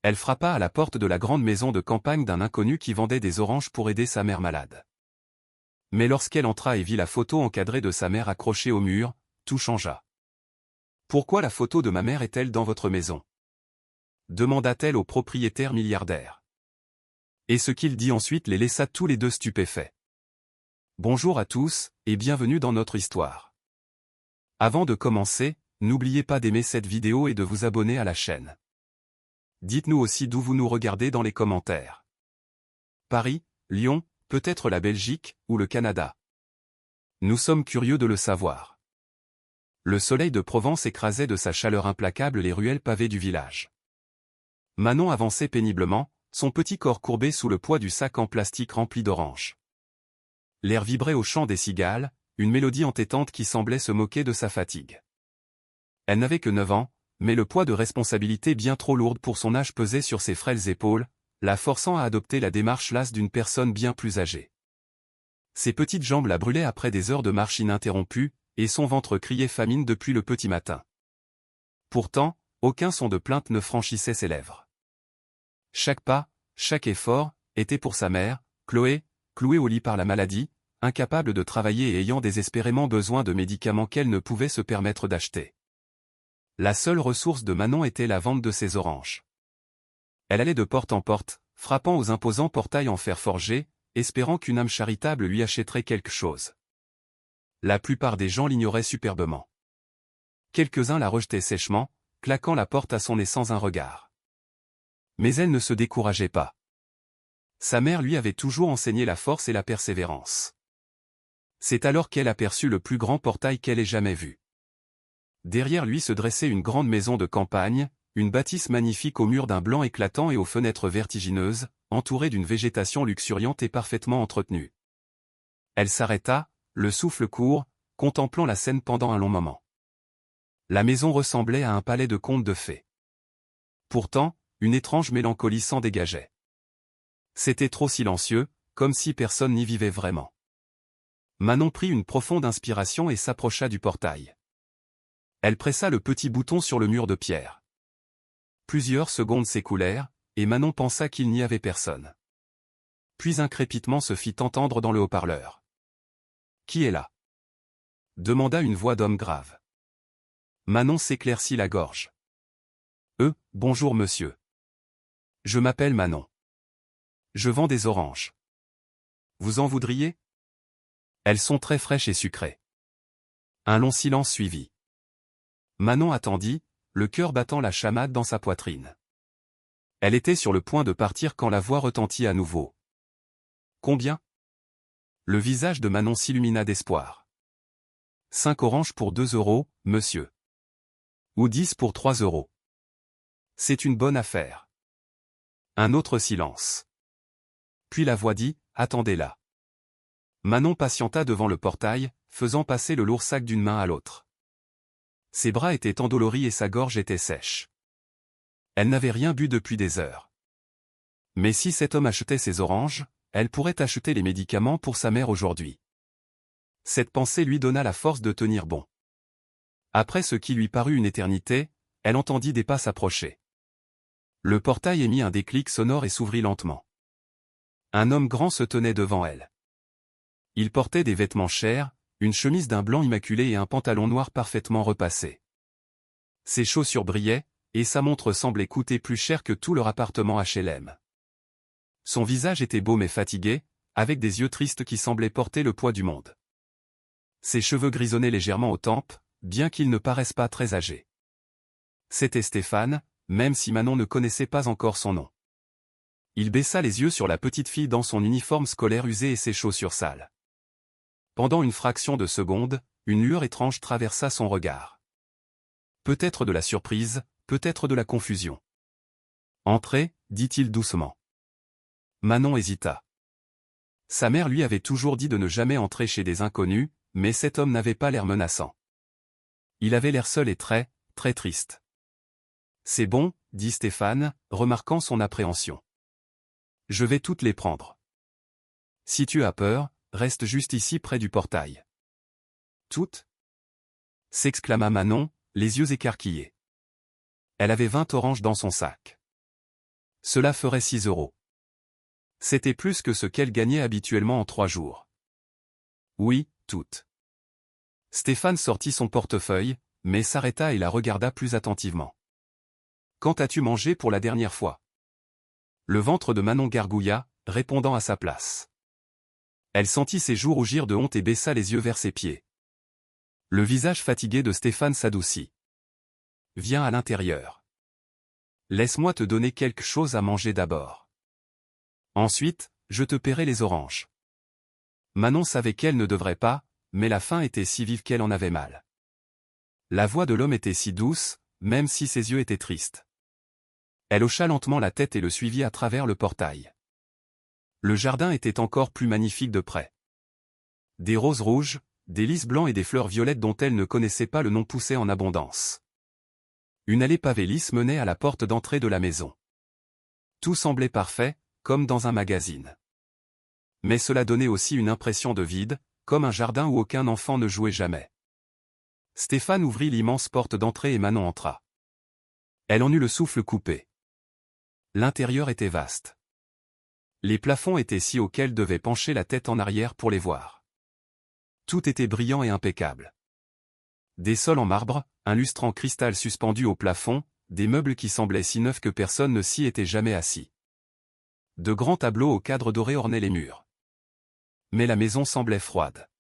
Elle frappa à la porte de la grande maison de campagne d'un inconnu qui vendait des oranges pour aider sa mère malade. Mais lorsqu'elle entra et vit la photo encadrée de sa mère accrochée au mur, tout changea. « Pourquoi la photo de ma mère est-elle dans votre maison ?» demanda-t-elle au propriétaire milliardaire. Et ce qu'il dit ensuite les laissa tous les deux stupéfaits. Bonjour à tous, et bienvenue dans notre histoire. Avant de commencer, n'oubliez pas d'aimer cette vidéo et de vous abonner à la chaîne. Dites-nous aussi d'où vous nous regardez dans les commentaires. Paris, Lyon, peut-être la Belgique, ou le Canada. Nous sommes curieux de le savoir. Le soleil de Provence écrasait de sa chaleur implacable les ruelles pavées du village. Manon avançait péniblement, son petit corps courbé sous le poids du sac en plastique rempli d'oranges. L'air vibrait au chant des cigales, une mélodie entêtante qui semblait se moquer de sa fatigue. Elle n'avait que 9 ans, mais le poids de responsabilité bien trop lourde pour son âge pesait sur ses frêles épaules, la forçant à adopter la démarche lasse d'une personne bien plus âgée. Ses petites jambes la brûlaient après des heures de marche ininterrompue, et son ventre criait famine depuis le petit matin. Pourtant, aucun son de plainte ne franchissait ses lèvres. Chaque pas, chaque effort, était pour sa mère, Chloé, clouée au lit par la maladie, incapable de travailler et ayant désespérément besoin de médicaments qu'elle ne pouvait se permettre d'acheter. La seule ressource de Manon était la vente de ses oranges. Elle allait de porte en porte, frappant aux imposants portails en fer forgé, espérant qu'une âme charitable lui achèterait quelque chose. La plupart des gens l'ignoraient superbement. Quelques-uns la rejetaient sèchement, claquant la porte à son nez sans un regard. Mais elle ne se décourageait pas. Sa mère lui avait toujours enseigné la force et la persévérance. C'est alors qu'elle aperçut le plus grand portail qu'elle ait jamais vu. Derrière lui se dressait une grande maison de campagne, une bâtisse magnifique aux murs d'un blanc éclatant et aux fenêtres vertigineuses, entourée d'une végétation luxuriante et parfaitement entretenue. Elle s'arrêta, le souffle court, contemplant la scène pendant un long moment. La maison ressemblait à un palais de contes de fées. Pourtant, une étrange mélancolie s'en dégageait. C'était trop silencieux, comme si personne n'y vivait vraiment. Manon prit une profonde inspiration et s'approcha du portail. Elle pressa le petit bouton sur le mur de pierre. Plusieurs secondes s'écoulèrent, et Manon pensa qu'il n'y avait personne. Puis un crépitement se fit entendre dans le haut-parleur. « Qui est là ?» demanda une voix d'homme grave. Manon s'éclaircit la gorge. « Bonjour monsieur. Je m'appelle Manon. Je vends des oranges. Vous en voudriez ? Elles sont très fraîches et sucrées. » Un long silence suivit. Manon attendit, le cœur battant la chamade dans sa poitrine. Elle était sur le point de partir quand la voix retentit à nouveau. « Combien ? » Le visage de Manon s'illumina d'espoir. « 5 oranges pour 2 euros, monsieur. Ou 10 pour 3 euros. C'est une bonne affaire. » Un autre silence. Puis la voix dit, « Attendez là. » Manon patienta devant le portail, faisant passer le lourd sac d'une main à l'autre. Ses bras étaient endoloris et sa gorge était sèche. Elle n'avait rien bu depuis des heures. Mais si cet homme achetait ses oranges, elle pourrait acheter les médicaments pour sa mère aujourd'hui. Cette pensée lui donna la force de tenir bon. Après ce qui lui parut une éternité, elle entendit des pas s'approcher. Le portail émit un déclic sonore et s'ouvrit lentement. Un homme grand se tenait devant elle. Il portait des vêtements chers, une chemise d'un blanc immaculé et un pantalon noir parfaitement repassé. Ses chaussures brillaient, et sa montre semblait coûter plus cher que tout leur appartement HLM. Son visage était beau mais fatigué, avec des yeux tristes qui semblaient porter le poids du monde. Ses cheveux grisonnaient légèrement aux tempes, bien qu'ils ne paraissent pas très âgés. C'était Stéphane, même si Manon ne connaissait pas encore son nom. Il baissa les yeux sur la petite fille dans son uniforme scolaire usé et ses chaussures sales. Pendant une fraction de seconde, une lueur étrange traversa son regard. Peut-être de la surprise, peut-être de la confusion. « Entrez », dit-il doucement. Manon hésita. Sa mère lui avait toujours dit de ne jamais entrer chez des inconnus, mais cet homme n'avait pas l'air menaçant. Il avait l'air seul et très, très triste. « C'est bon », dit Stéphane, remarquant son appréhension. « Je vais toutes les prendre. Si tu as peur, reste juste ici près du portail. »« Toutes ?» s'exclama Manon, les yeux écarquillés. Elle avait 20 oranges dans son sac. Cela ferait 6 €. C'était plus que ce qu'elle gagnait habituellement en 3 jours. Oui, toutes. Stéphane sortit son portefeuille, mais s'arrêta et la regarda plus attentivement. Quand as-tu mangé pour la dernière fois? Le ventre de Manon gargouilla, répondant à sa place. Elle sentit ses joues rougir de honte et baissa les yeux vers ses pieds. Le visage fatigué de Stéphane s'adoucit. Viens à l'intérieur. Laisse-moi te donner quelque chose à manger d'abord. Ensuite, je te paierai les oranges. Manon savait qu'elle ne devrait pas, mais la faim était si vive qu'elle en avait mal. La voix de l'homme était si douce, même si ses yeux étaient tristes. Elle hocha lentement la tête et le suivit à travers le portail. Le jardin était encore plus magnifique de près. Des roses rouges, des lys blancs et des fleurs violettes dont elle ne connaissait pas le nom poussaient en abondance. Une allée pavée lisse menait à la porte d'entrée de la maison. Tout semblait parfait, comme dans un magazine. Mais cela donnait aussi une impression de vide, comme un jardin où aucun enfant ne jouait jamais. Stéphane ouvrit l'immense porte d'entrée et Manon entra. Elle en eut le souffle coupé. L'intérieur était vaste. Les plafonds étaient si hauts qu'elle devait pencher la tête en arrière pour les voir. Tout était brillant et impeccable. Des sols en marbre, un lustre en cristal suspendu au plafond, des meubles qui semblaient si neufs que personne ne s'y était jamais assis. De grands tableaux au cadre doré ornaient les murs. Mais la maison semblait froide.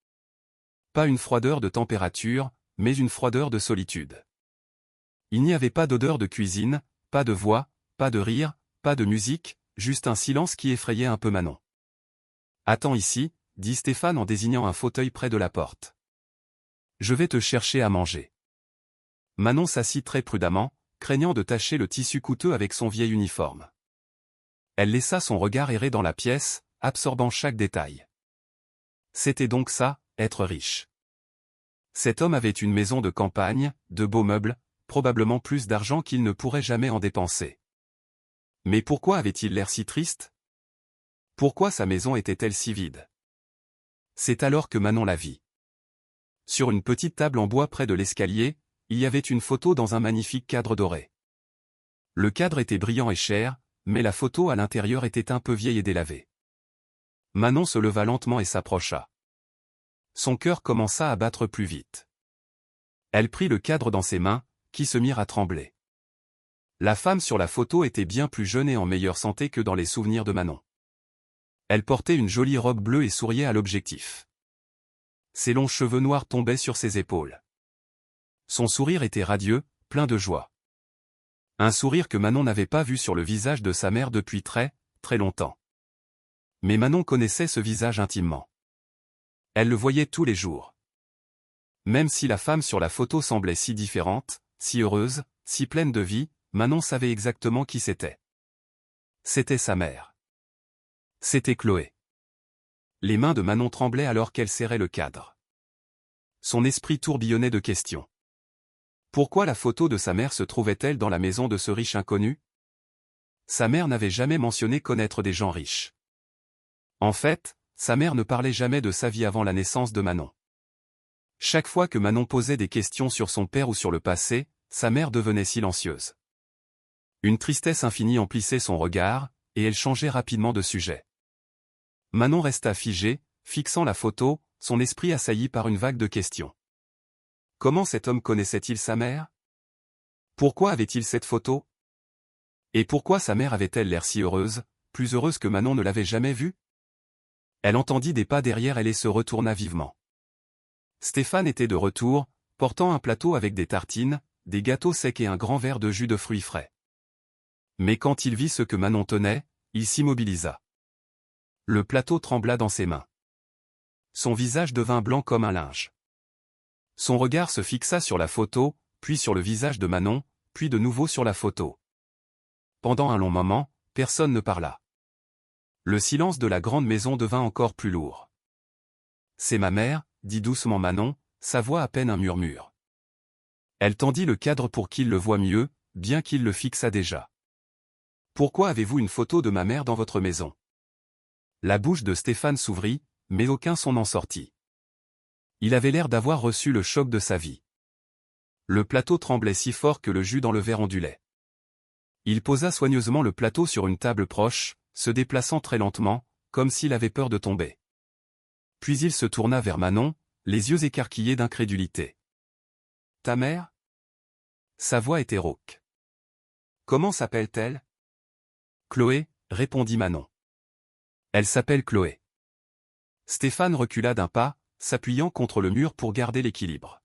Pas une froideur de température, mais une froideur de solitude. Il n'y avait pas d'odeur de cuisine, pas de voix, pas de rire, pas de musique, juste un silence qui effrayait un peu Manon. « Attends ici », dit Stéphane en désignant un fauteuil près de la porte. « Je vais te chercher à manger. » Manon s'assit très prudemment, craignant de tacher le tissu coûteux avec son vieil uniforme. Elle laissa son regard errer dans la pièce, absorbant chaque détail. C'était donc ça, être riche. Cet homme avait une maison de campagne, de beaux meubles, probablement plus d'argent qu'il ne pourrait jamais en dépenser. Mais pourquoi avait-il l'air si triste? Pourquoi sa maison était-elle si vide? C'est alors que Manon la vit. Sur une petite table en bois près de l'escalier, il y avait une photo dans un magnifique cadre doré. Le cadre était brillant et cher, mais la photo à l'intérieur était un peu vieille et délavée. Manon se leva lentement et s'approcha. Son cœur commença à battre plus vite. Elle prit le cadre dans ses mains, qui se mirent à trembler. La femme sur la photo était bien plus jeune et en meilleure santé que dans les souvenirs de Manon. Elle portait une jolie robe bleue et souriait à l'objectif. Ses longs cheveux noirs tombaient sur ses épaules. Son sourire était radieux, plein de joie. Un sourire que Manon n'avait pas vu sur le visage de sa mère depuis très, très longtemps. Mais Manon connaissait ce visage intimement. Elle le voyait tous les jours. Même si la femme sur la photo semblait si différente, si heureuse, si pleine de vie, Manon savait exactement qui c'était. C'était sa mère. C'était Chloé. Les mains de Manon tremblaient alors qu'elle serrait le cadre. Son esprit tourbillonnait de questions. Pourquoi la photo de sa mère se trouvait-elle dans la maison de ce riche inconnu? Sa mère n'avait jamais mentionné connaître des gens riches. En fait, sa mère ne parlait jamais de sa vie avant la naissance de Manon. Chaque fois que Manon posait des questions sur son père ou sur le passé, sa mère devenait silencieuse. Une tristesse infinie emplissait son regard, et elle changeait rapidement de sujet. Manon resta figée, fixant la photo, son esprit assailli par une vague de questions. Comment cet homme connaissait-il sa mère? Pourquoi avait-il cette photo? Et pourquoi sa mère avait-elle l'air si heureuse, plus heureuse que Manon ne l'avait jamais vue? Elle entendit des pas derrière elle et se retourna vivement. Stéphane était de retour, portant un plateau avec des tartines, des gâteaux secs et un grand verre de jus de fruits frais. Mais quand il vit ce que Manon tenait, il s'immobilisa. Le plateau trembla dans ses mains. Son visage devint blanc comme un linge. Son regard se fixa sur la photo, puis sur le visage de Manon, puis de nouveau sur la photo. Pendant un long moment, personne ne parla. Le silence de la grande maison devint encore plus lourd. « C'est ma mère », dit doucement Manon, sa voix à peine un murmure. Elle tendit le cadre pour qu'il le voie mieux, bien qu'il le fixât déjà. « Pourquoi avez-vous une photo de ma mère dans votre maison ?» La bouche de Stéphane s'ouvrit, mais aucun son n'en sortit. Il avait l'air d'avoir reçu le choc de sa vie. Le plateau tremblait si fort que le jus dans le verre ondulait. Il posa soigneusement le plateau sur une table proche, se déplaçant très lentement, comme s'il avait peur de tomber. Puis il se tourna vers Manon, les yeux écarquillés d'incrédulité. « Ta mère ?» Sa voix était rauque. « Comment s'appelle-t-elle ?»« Chloé, » répondit Manon. « Elle s'appelle Chloé. » Stéphane recula d'un pas, s'appuyant contre le mur pour garder l'équilibre.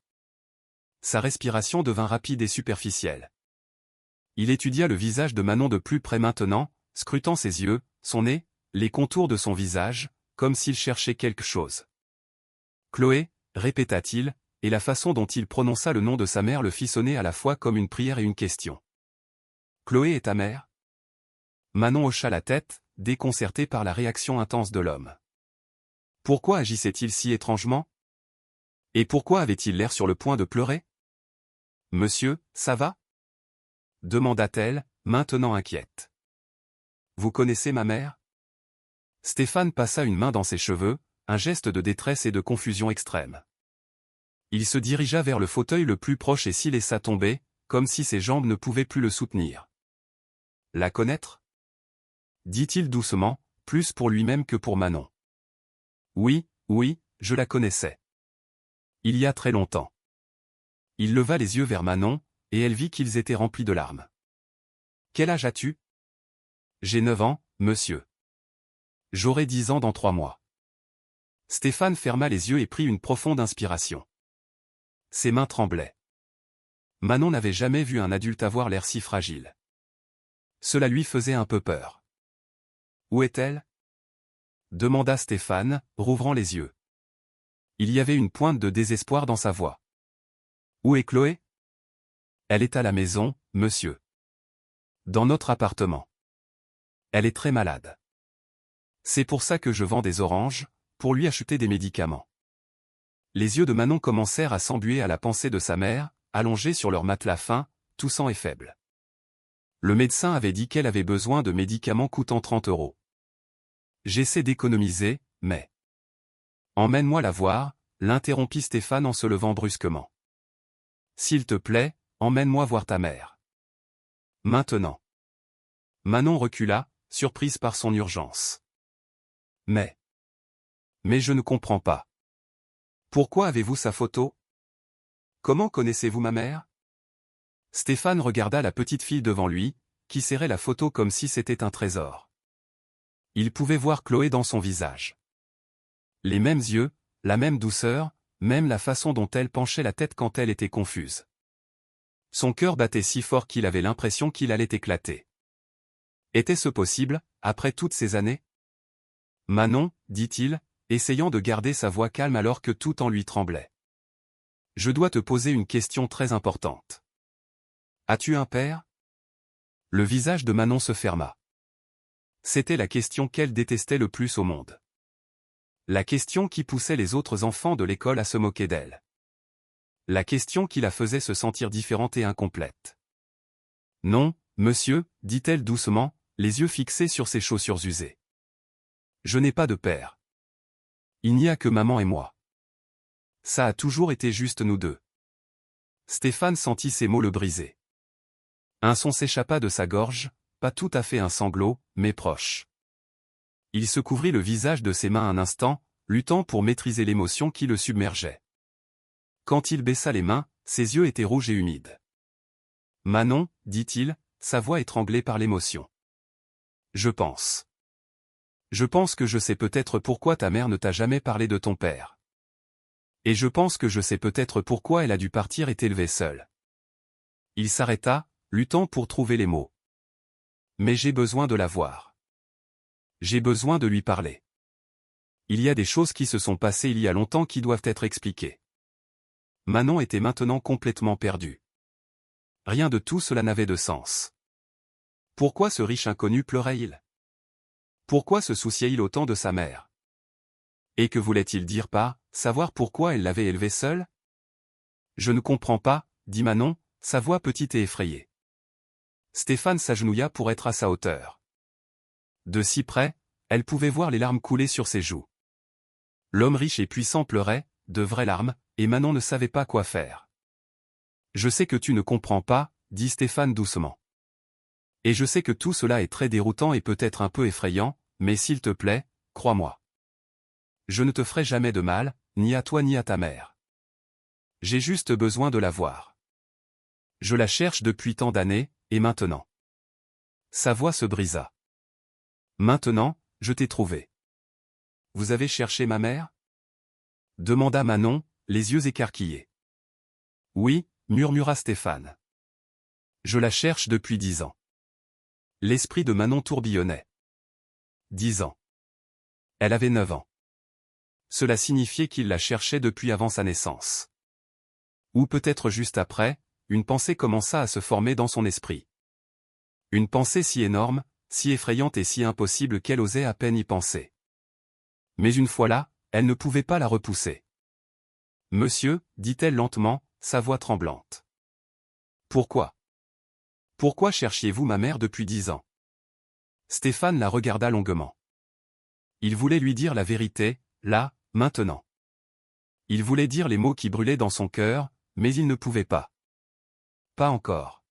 Sa respiration devint rapide et superficielle. Il étudia le visage de Manon de plus près maintenant, scrutant ses yeux, son nez, les contours de son visage, comme s'il cherchait quelque chose. « Chloé » répéta-t-il, et la façon dont il prononça le nom de sa mère le fit sonner à la fois comme une prière et une question. « Chloé est ta mère ?» Manon hocha la tête, déconcertée par la réaction intense de l'homme. Pourquoi agissait-il si étrangement? Et pourquoi avait-il l'air sur le point de pleurer? « Monsieur, ça va ?» demanda-t-elle, maintenant inquiète. « Vous connaissez ma mère ?» Stéphane passa une main dans ses cheveux, un geste de détresse et de confusion extrême. Il se dirigea vers le fauteuil le plus proche et s'y laissa tomber, comme si ses jambes ne pouvaient plus le soutenir. « La connaître ?» dit-il doucement, plus pour lui-même que pour Manon. « Oui, oui, je la connaissais. Il y a très longtemps. » Il leva les yeux vers Manon, et elle vit qu'ils étaient remplis de larmes. « Quel âge as-tu » ? « J'ai 9 ans, monsieur. »« J'aurai 10 ans dans 3 mois. » Stéphane ferma les yeux et prit une profonde inspiration. Ses mains tremblaient. Manon n'avait jamais vu un adulte avoir l'air si fragile. Cela lui faisait un peu peur. « Où est-elle » demanda Stéphane, rouvrant les yeux. Il y avait une pointe de désespoir dans sa voix. « Où est Chloé ?»« Elle est à la maison, monsieur. Dans notre appartement. Elle est très malade. C'est pour ça que je vends des oranges, pour lui acheter des médicaments. » Les yeux de Manon commencèrent à s'embuer à la pensée de sa mère, allongée sur leur matelas fin, toussant et faible. Le médecin avait dit qu'elle avait besoin de médicaments coûtant 30 €. J'essaie d'économiser, mais... Emmène-moi la voir, l'interrompit Stéphane en se levant brusquement. S'il te plaît, emmène-moi voir ta mère. Maintenant. Manon recula, surprise par son urgence. Mais je ne comprends pas. Pourquoi avez-vous sa photo? Comment connaissez-vous ma mère? Stéphane regarda la petite fille devant lui, qui serrait la photo comme si c'était un trésor. Il pouvait voir Chloé dans son visage. Les mêmes yeux, la même douceur, même la façon dont elle penchait la tête quand elle était confuse. Son cœur battait si fort qu'il avait l'impression qu'il allait éclater. Était-ce possible, après toutes ces années? Manon, dit-il, essayant de garder sa voix calme alors que tout en lui tremblait. Je dois te poser une question très importante. As-tu un père? Le visage de Manon se ferma. C'était la question qu'elle détestait le plus au monde. La question qui poussait les autres enfants de l'école à se moquer d'elle. La question qui la faisait se sentir différente et incomplète. Non, monsieur, dit-elle doucement, les yeux fixés sur ses chaussures usées. Je n'ai pas de père. Il n'y a que maman et moi. Ça a toujours été juste nous deux. Stéphane sentit ces mots le briser. Un son s'échappa de sa gorge, pas tout à fait un sanglot, mais proche. Il se couvrit le visage de ses mains un instant, luttant pour maîtriser l'émotion qui le submergeait. Quand il baissa les mains, ses yeux étaient rouges et humides. Manon, dit-il, sa voix étranglée par l'émotion. Je pense que je sais peut-être pourquoi ta mère ne t'a jamais parlé de ton père. Et je pense que je sais peut-être pourquoi elle a dû partir et t'élever seule. Il s'arrêta, luttant pour trouver les mots. Mais j'ai besoin de la voir. J'ai besoin de lui parler. Il y a des choses qui se sont passées il y a longtemps qui doivent être expliquées. Manon était maintenant complètement perdue. Rien de tout cela n'avait de sens. Pourquoi ce riche inconnu pleurait-il? Pourquoi se souciait-il autant de sa mère? Et que voulait-il dire par « savoir pourquoi elle l'avait élevé seule » ? Je ne comprends pas, dit Manon, sa voix petite et effrayée. Stéphane s'agenouilla pour être à sa hauteur. De si près, elle pouvait voir les larmes couler sur ses joues. L'homme riche et puissant pleurait, de vraies larmes, et Manon ne savait pas quoi faire. Je sais que tu ne comprends pas, dit Stéphane doucement. Et je sais que tout cela est très déroutant et peut-être un peu effrayant, mais s'il te plaît, crois-moi. Je ne te ferai jamais de mal, ni à toi ni à ta mère. J'ai juste besoin de la voir. Je la cherche depuis tant d'années, et maintenant. Sa voix se brisa. Maintenant, je t'ai trouvé. Vous avez cherché ma mère? Demanda Manon, les yeux écarquillés. Oui, murmura Stéphane. Je la cherche depuis 10 ans. L'esprit de Manon tourbillonnait. 10 ans. Elle avait 9 ans. Cela signifiait qu'il la cherchait depuis avant sa naissance. Ou peut-être juste après, une pensée commença à se former dans son esprit. Une pensée si énorme, si effrayante et si impossible qu'elle osait à peine y penser. Mais une fois là, elle ne pouvait pas la repousser. Monsieur, dit-elle lentement, sa voix tremblante. Pourquoi? Pourquoi cherchiez-vous ma mère depuis 10 ans? Stéphane la regarda longuement. Il voulait lui dire la vérité, là, maintenant. Il voulait dire les mots qui brûlaient dans son cœur, mais il ne pouvait pas. Pas encore.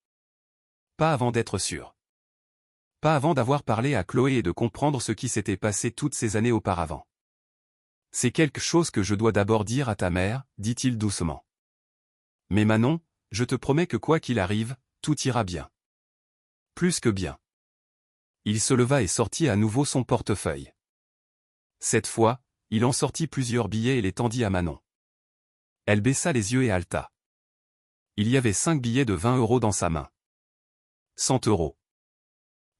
Pas avant d'être sûr. Pas avant d'avoir parlé à Chloé et de comprendre ce qui s'était passé toutes ces années auparavant. C'est quelque chose que je dois d'abord dire à ta mère, dit-il doucement. Mais Manon, je te promets que quoi qu'il arrive, tout ira bien. Plus que bien. Il se leva et sortit à nouveau son portefeuille. Cette fois, il en sortit plusieurs billets et les tendit à Manon. Elle baissa les yeux et haleta. Il y avait 5 billets de 20 € dans sa main. 100 €.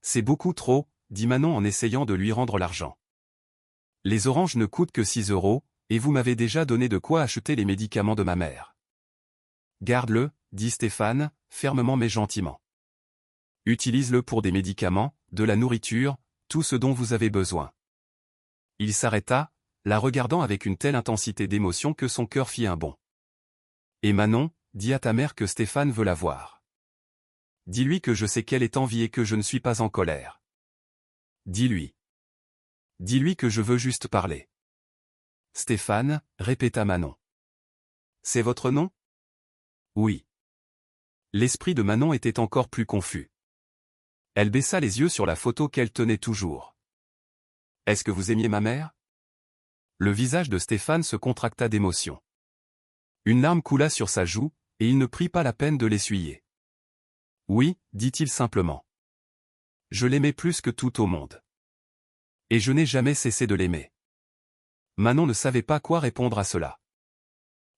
C'est beaucoup trop, dit Manon en essayant de lui rendre l'argent. Les oranges ne coûtent que 6 €, et vous m'avez déjà donné de quoi acheter les médicaments de ma mère. Garde-le, dit Stéphane, fermement mais gentiment. Utilise-le pour des médicaments, de la nourriture, tout ce dont vous avez besoin. Il s'arrêta, la regardant avec une telle intensité d'émotion que son cœur fit un bond. Et Manon, dis à ta mère que Stéphane veut la voir. Dis-lui que je sais qu'elle est en vie et que je ne suis pas en colère. Dis-lui. Dis-lui que je veux juste parler. Stéphane, répéta Manon. C'est votre nom? Oui. L'esprit de Manon était encore plus confus. Elle baissa les yeux sur la photo qu'elle tenait toujours. Est-ce que vous aimiez ma mère? Le visage de Stéphane se contracta d'émotion. Une larme coula sur sa joue, et il ne prit pas la peine de l'essuyer. Oui, dit-il simplement. Je l'aimais plus que tout au monde. Et je n'ai jamais cessé de l'aimer. Manon ne savait pas quoi répondre à cela.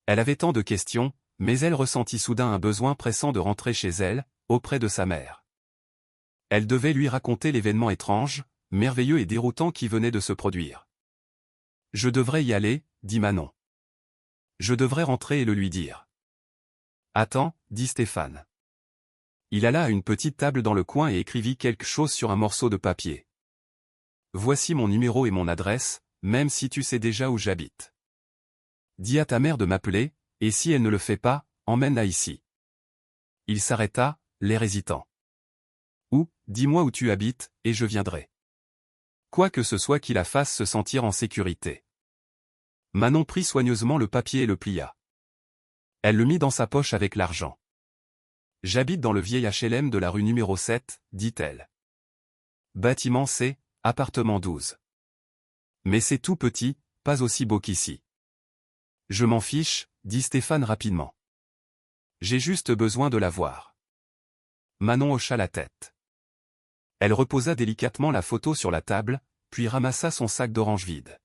Elle avait tant de questions, mais elle ressentit soudain un besoin pressant de rentrer chez elle, auprès de sa mère. Elle devait lui raconter l'événement étrange, merveilleux et déroutant qui venait de se produire. Je devrais y aller, dit Manon. Je devrais rentrer et le lui dire. Attends, dit Stéphane. Il alla à une petite table dans le coin et écrivit quelque chose sur un morceau de papier. Voici mon numéro et mon adresse, même si tu sais déjà où j'habite. Dis à ta mère de m'appeler, et si elle ne le fait pas, emmène-la ici. Il s'arrêta, l'air hésitant. Ou, dis-moi où tu habites, et je viendrai. Quoi que ce soit qui la fasse se sentir en sécurité. Manon prit soigneusement le papier et le plia. Elle le mit dans sa poche avec l'argent. J'habite dans le vieil HLM de la rue numéro 7, dit-elle. Bâtiment C, appartement 12. Mais c'est tout petit, pas aussi beau qu'ici. Je m'en fiche, dit Stéphane rapidement. J'ai juste besoin de la voir. Manon hocha la tête. Elle reposa délicatement la photo sur la table, puis ramassa son sac d'orange vide.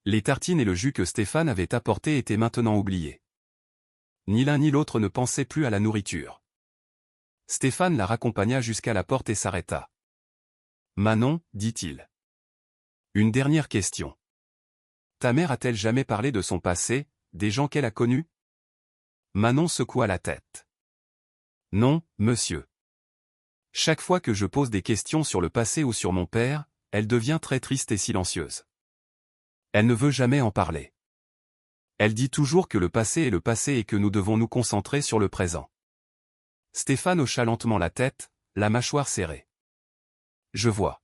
Les tartines et le jus que Stéphane avait apportés étaient maintenant oubliés. Ni l'un ni l'autre ne pensait plus à la nourriture. Stéphane la raccompagna jusqu'à la porte et s'arrêta. Manon, dit-il. Une dernière question. Ta mère a-t-elle jamais parlé de son passé, des gens qu'elle a connus? Manon secoua la tête. Non, monsieur. Chaque fois que je pose des questions sur le passé ou sur mon père, elle devient très triste et silencieuse. Elle ne veut jamais en parler. Elle dit toujours que le passé est le passé et que nous devons nous concentrer sur le présent. Stéphane hocha lentement la tête, la mâchoire serrée. Je vois.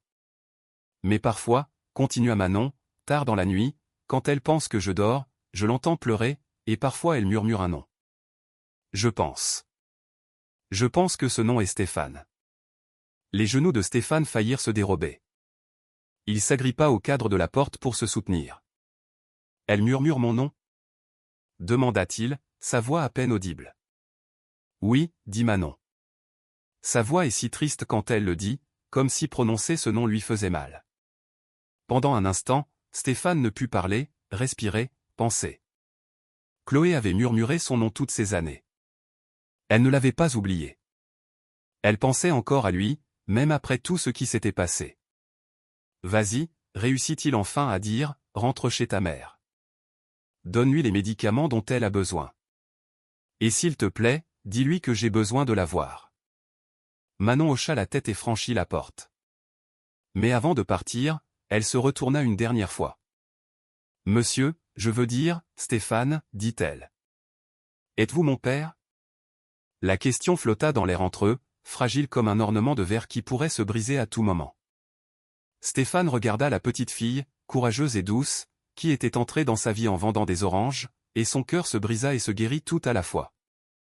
Mais parfois, continua Manon, tard dans la nuit, quand elle pense que je dors, je l'entends pleurer, et parfois elle murmure un nom. Je pense. Je pense que ce nom est Stéphane. Les genoux de Stéphane faillirent se dérober. Il s'agrippa au cadre de la porte pour se soutenir. « Elle murmure mon nom ?» demanda-t-il, sa voix à peine audible. « Oui, » dit Manon. Sa voix est si triste quand elle le dit, comme si prononcer ce nom lui faisait mal. Pendant un instant, Stéphane ne put parler, respirer, penser. Chloé avait murmuré son nom toutes ces années. Elle ne l'avait pas oublié. Elle pensait encore à lui, même après tout ce qui s'était passé. « Vas-y », réussit-il enfin à dire, « rentre chez ta mère. Donne-lui les médicaments dont elle a besoin. Et s'il te plaît, dis-lui que j'ai besoin de la voir. » Manon hocha la tête et franchit la porte. Mais avant de partir, elle se retourna une dernière fois. « Monsieur, je veux dire, Stéphane, » dit-elle. « Êtes-vous mon père ?» La question flotta dans l'air entre eux, fragile comme un ornement de verre qui pourrait se briser à tout moment. Stéphane regarda la petite fille, courageuse et douce, qui était entrée dans sa vie en vendant des oranges, et son cœur se brisa et se guérit tout à la fois.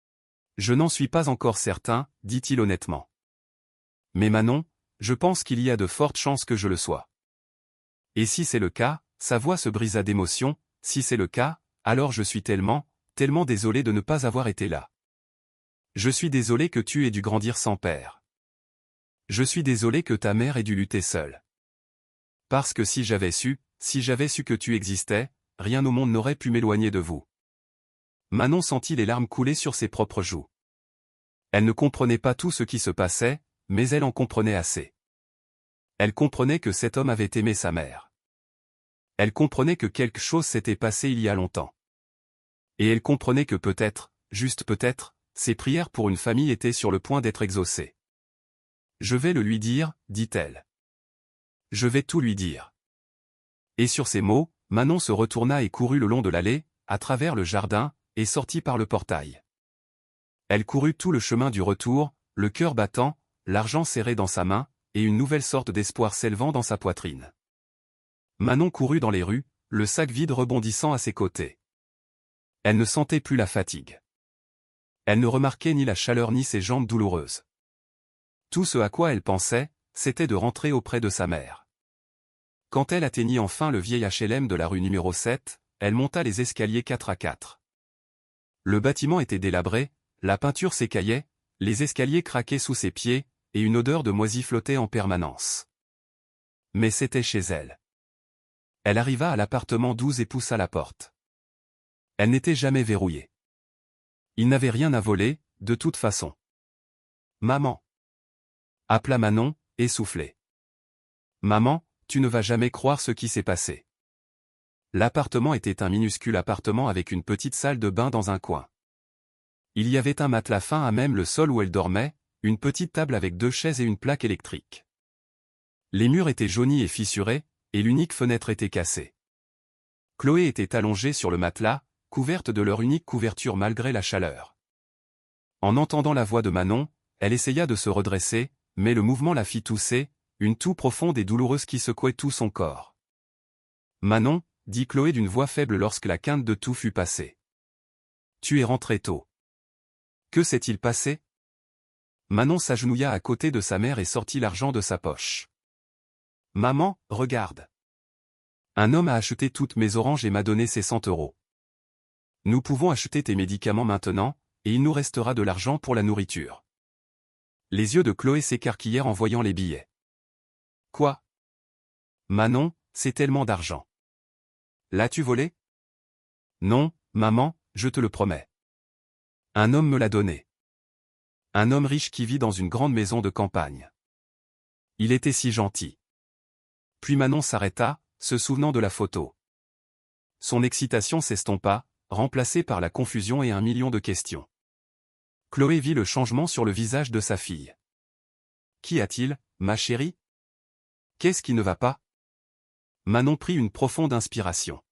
« Je n'en suis pas encore certain, » dit-il honnêtement. « Mais Manon, je pense qu'il y a de fortes chances que je le sois. Et si c'est le cas, » sa voix se brisa d'émotion, « si c'est le cas, alors je suis tellement, tellement désolé de ne pas avoir été là. Je suis désolé que tu aies dû grandir sans père. Je suis désolé que ta mère ait dû lutter seule. Parce que si j'avais su que tu existais, rien au monde n'aurait pu m'éloigner de vous. » Manon sentit les larmes couler sur ses propres joues. Elle ne comprenait pas tout ce qui se passait, mais elle en comprenait assez. Elle comprenait que cet homme avait aimé sa mère. Elle comprenait que quelque chose s'était passé il y a longtemps. Et elle comprenait que peut-être, juste peut-être, ses prières pour une famille étaient sur le point d'être exaucées. « Je vais le lui dire, » dit-elle. « Je vais tout lui dire. » Et sur ces mots, Manon se retourna et courut le long de l'allée, à travers le jardin, et sortit par le portail. Elle courut tout le chemin du retour, le cœur battant, l'argent serré dans sa main, et une nouvelle sorte d'espoir s'élevant dans sa poitrine. Manon courut dans les rues, le sac vide rebondissant à ses côtés. Elle ne sentait plus la fatigue. Elle ne remarquait ni la chaleur ni ses jambes douloureuses. Tout ce à quoi elle pensait, c'était de rentrer auprès de sa mère. Quand elle atteignit enfin le vieil HLM de la rue numéro 7, elle monta les escaliers 4 à 4. Le bâtiment était délabré, la peinture s'écaillait, les escaliers craquaient sous ses pieds, et une odeur de moisi flottait en permanence. Mais c'était chez elle. Elle arriva à l'appartement 12 et poussa la porte. Elle n'était jamais verrouillée. Il n'avait rien à voler, de toute façon. « Maman !» appela Manon, essoufflée. « Maman, tu ne vas jamais croire ce qui s'est passé. » L'appartement était un minuscule appartement avec une petite salle de bain dans un coin. Il y avait un matelas fin à même le sol où elle dormait, une petite table avec 2 chaises et une plaque électrique. Les murs étaient jaunis et fissurés, et l'unique fenêtre était cassée. Chloé était allongée sur le matelas, couverte de leur unique couverture malgré la chaleur. En entendant la voix de Manon, elle essaya de se redresser, mais le mouvement la fit tousser, une toux profonde et douloureuse qui secouait tout son corps. « Manon », dit Chloé d'une voix faible lorsque la quinte de toux fut passée. « Tu es rentrée tôt. Que s'est-il passé ?» Manon s'agenouilla à côté de sa mère et sortit l'argent de sa poche. « Maman, regarde. Un homme a acheté toutes mes oranges et m'a donné ses 100 €. Nous pouvons acheter tes médicaments maintenant, et il nous restera de l'argent pour la nourriture. » Les yeux de Chloé s'écarquillèrent en voyant les billets. « Quoi ? Manon, c'est tellement d'argent. L'as-tu volé ? » ? « Non, maman, je te le promets. Un homme me l'a donné. Un homme riche qui vit dans une grande maison de campagne. Il était si gentil. » Puis Manon s'arrêta, se souvenant de la photo. Son excitation s'estompa, remplacée par la confusion et 1 million de questions. Chloé vit le changement sur le visage de sa fille. « Qu'y a-t-il, ma chérie ? Qu'est-ce qui ne va pas ?» Manon prit une profonde inspiration.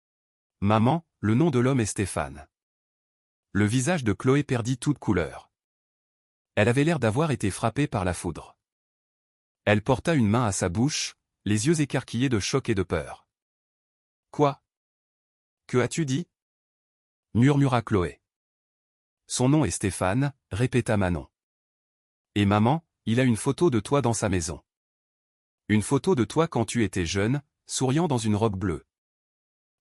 « Maman, le nom de l'homme est Stéphane. » Le visage de Chloé perdit toute couleur. Elle avait l'air d'avoir été frappée par la foudre. Elle porta une main à sa bouche, les yeux écarquillés de choc et de peur. « Quoi ? Que as-tu dit ? » murmura Chloé. « Son nom est Stéphane, » répéta Manon. « Et maman, il a une photo de toi dans sa maison. Une photo de toi quand tu étais jeune, souriant dans une robe bleue.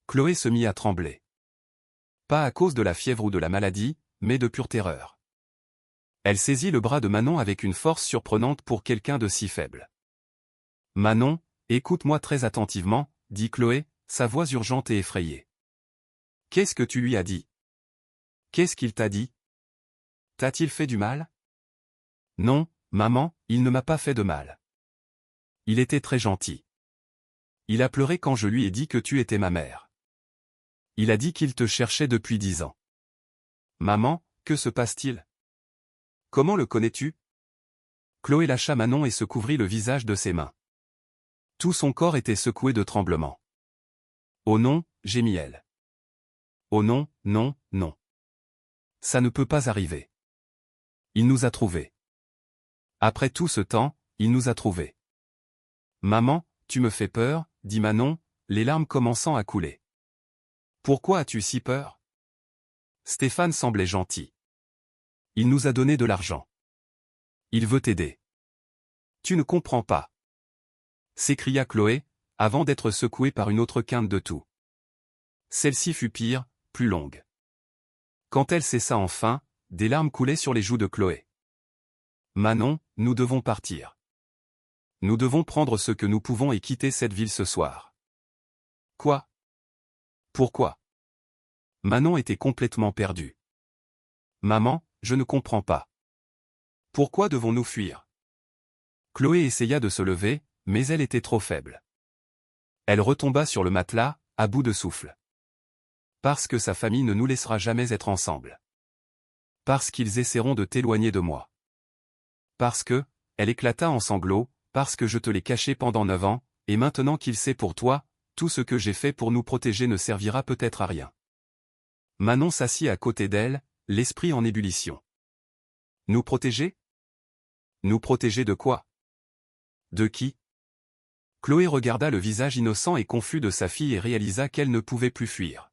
Chloé se mit à trembler. Pas à cause de la fièvre ou de la maladie, mais de pure terreur. Elle saisit le bras de Manon avec une force surprenante pour quelqu'un de si faible. « Manon, écoute-moi très attentivement, » dit Chloé, sa voix urgente et effrayée. « Qu'est-ce que tu lui as dit? Qu'est-ce qu'il t'a dit? T'a-t-il fait du mal? » « Non, maman, il ne m'a pas fait de mal. Il était très gentil. Il a pleuré quand je lui ai dit que tu étais ma mère. Il a dit qu'il te cherchait depuis 10 ans. Maman, que se passe-t-il? Comment le connais-tu? » Chloé lâcha Manon et se couvrit le visage de ses mains. Tout son corps était secoué de tremblements. « Oh non, gémit-elle. Oh non, non, non. Ça ne peut pas arriver. Il nous a trouvés. Après tout ce temps, il nous a trouvés. Maman, tu me fais peur, dit Manon, les larmes commençant à couler. Pourquoi as-tu si peur? Stéphane semblait gentil. Il nous a donné de l'argent. Il veut t'aider. Tu ne comprends pas. S'écria Chloé, avant d'être secouée par une autre quinte de toux. Celle-ci fut pire, plus longue. Quand elle cessa enfin, des larmes coulaient sur les joues de Chloé. Manon, nous devons partir. Nous devons prendre ce que nous pouvons et quitter cette ville ce soir. Quoi? Pourquoi? Manon était complètement perdue. Maman, je ne comprends pas. Pourquoi devons-nous fuir? Chloé essaya de se lever, mais elle était trop faible. Elle retomba sur le matelas, à bout de souffle. Parce que sa famille ne nous laissera jamais être ensemble. Parce qu'ils essaieront de t'éloigner de moi. Parce que, elle éclata en sanglots, parce que je te l'ai caché pendant 9 ans, et maintenant qu'il sait pour toi, tout ce que j'ai fait pour nous protéger ne servira peut-être à rien. Manon s'assit à côté d'elle, l'esprit en ébullition. Nous protéger? Nous protéger de quoi? De qui? Chloé regarda le visage innocent et confus de sa fille et réalisa qu'elle ne pouvait plus fuir.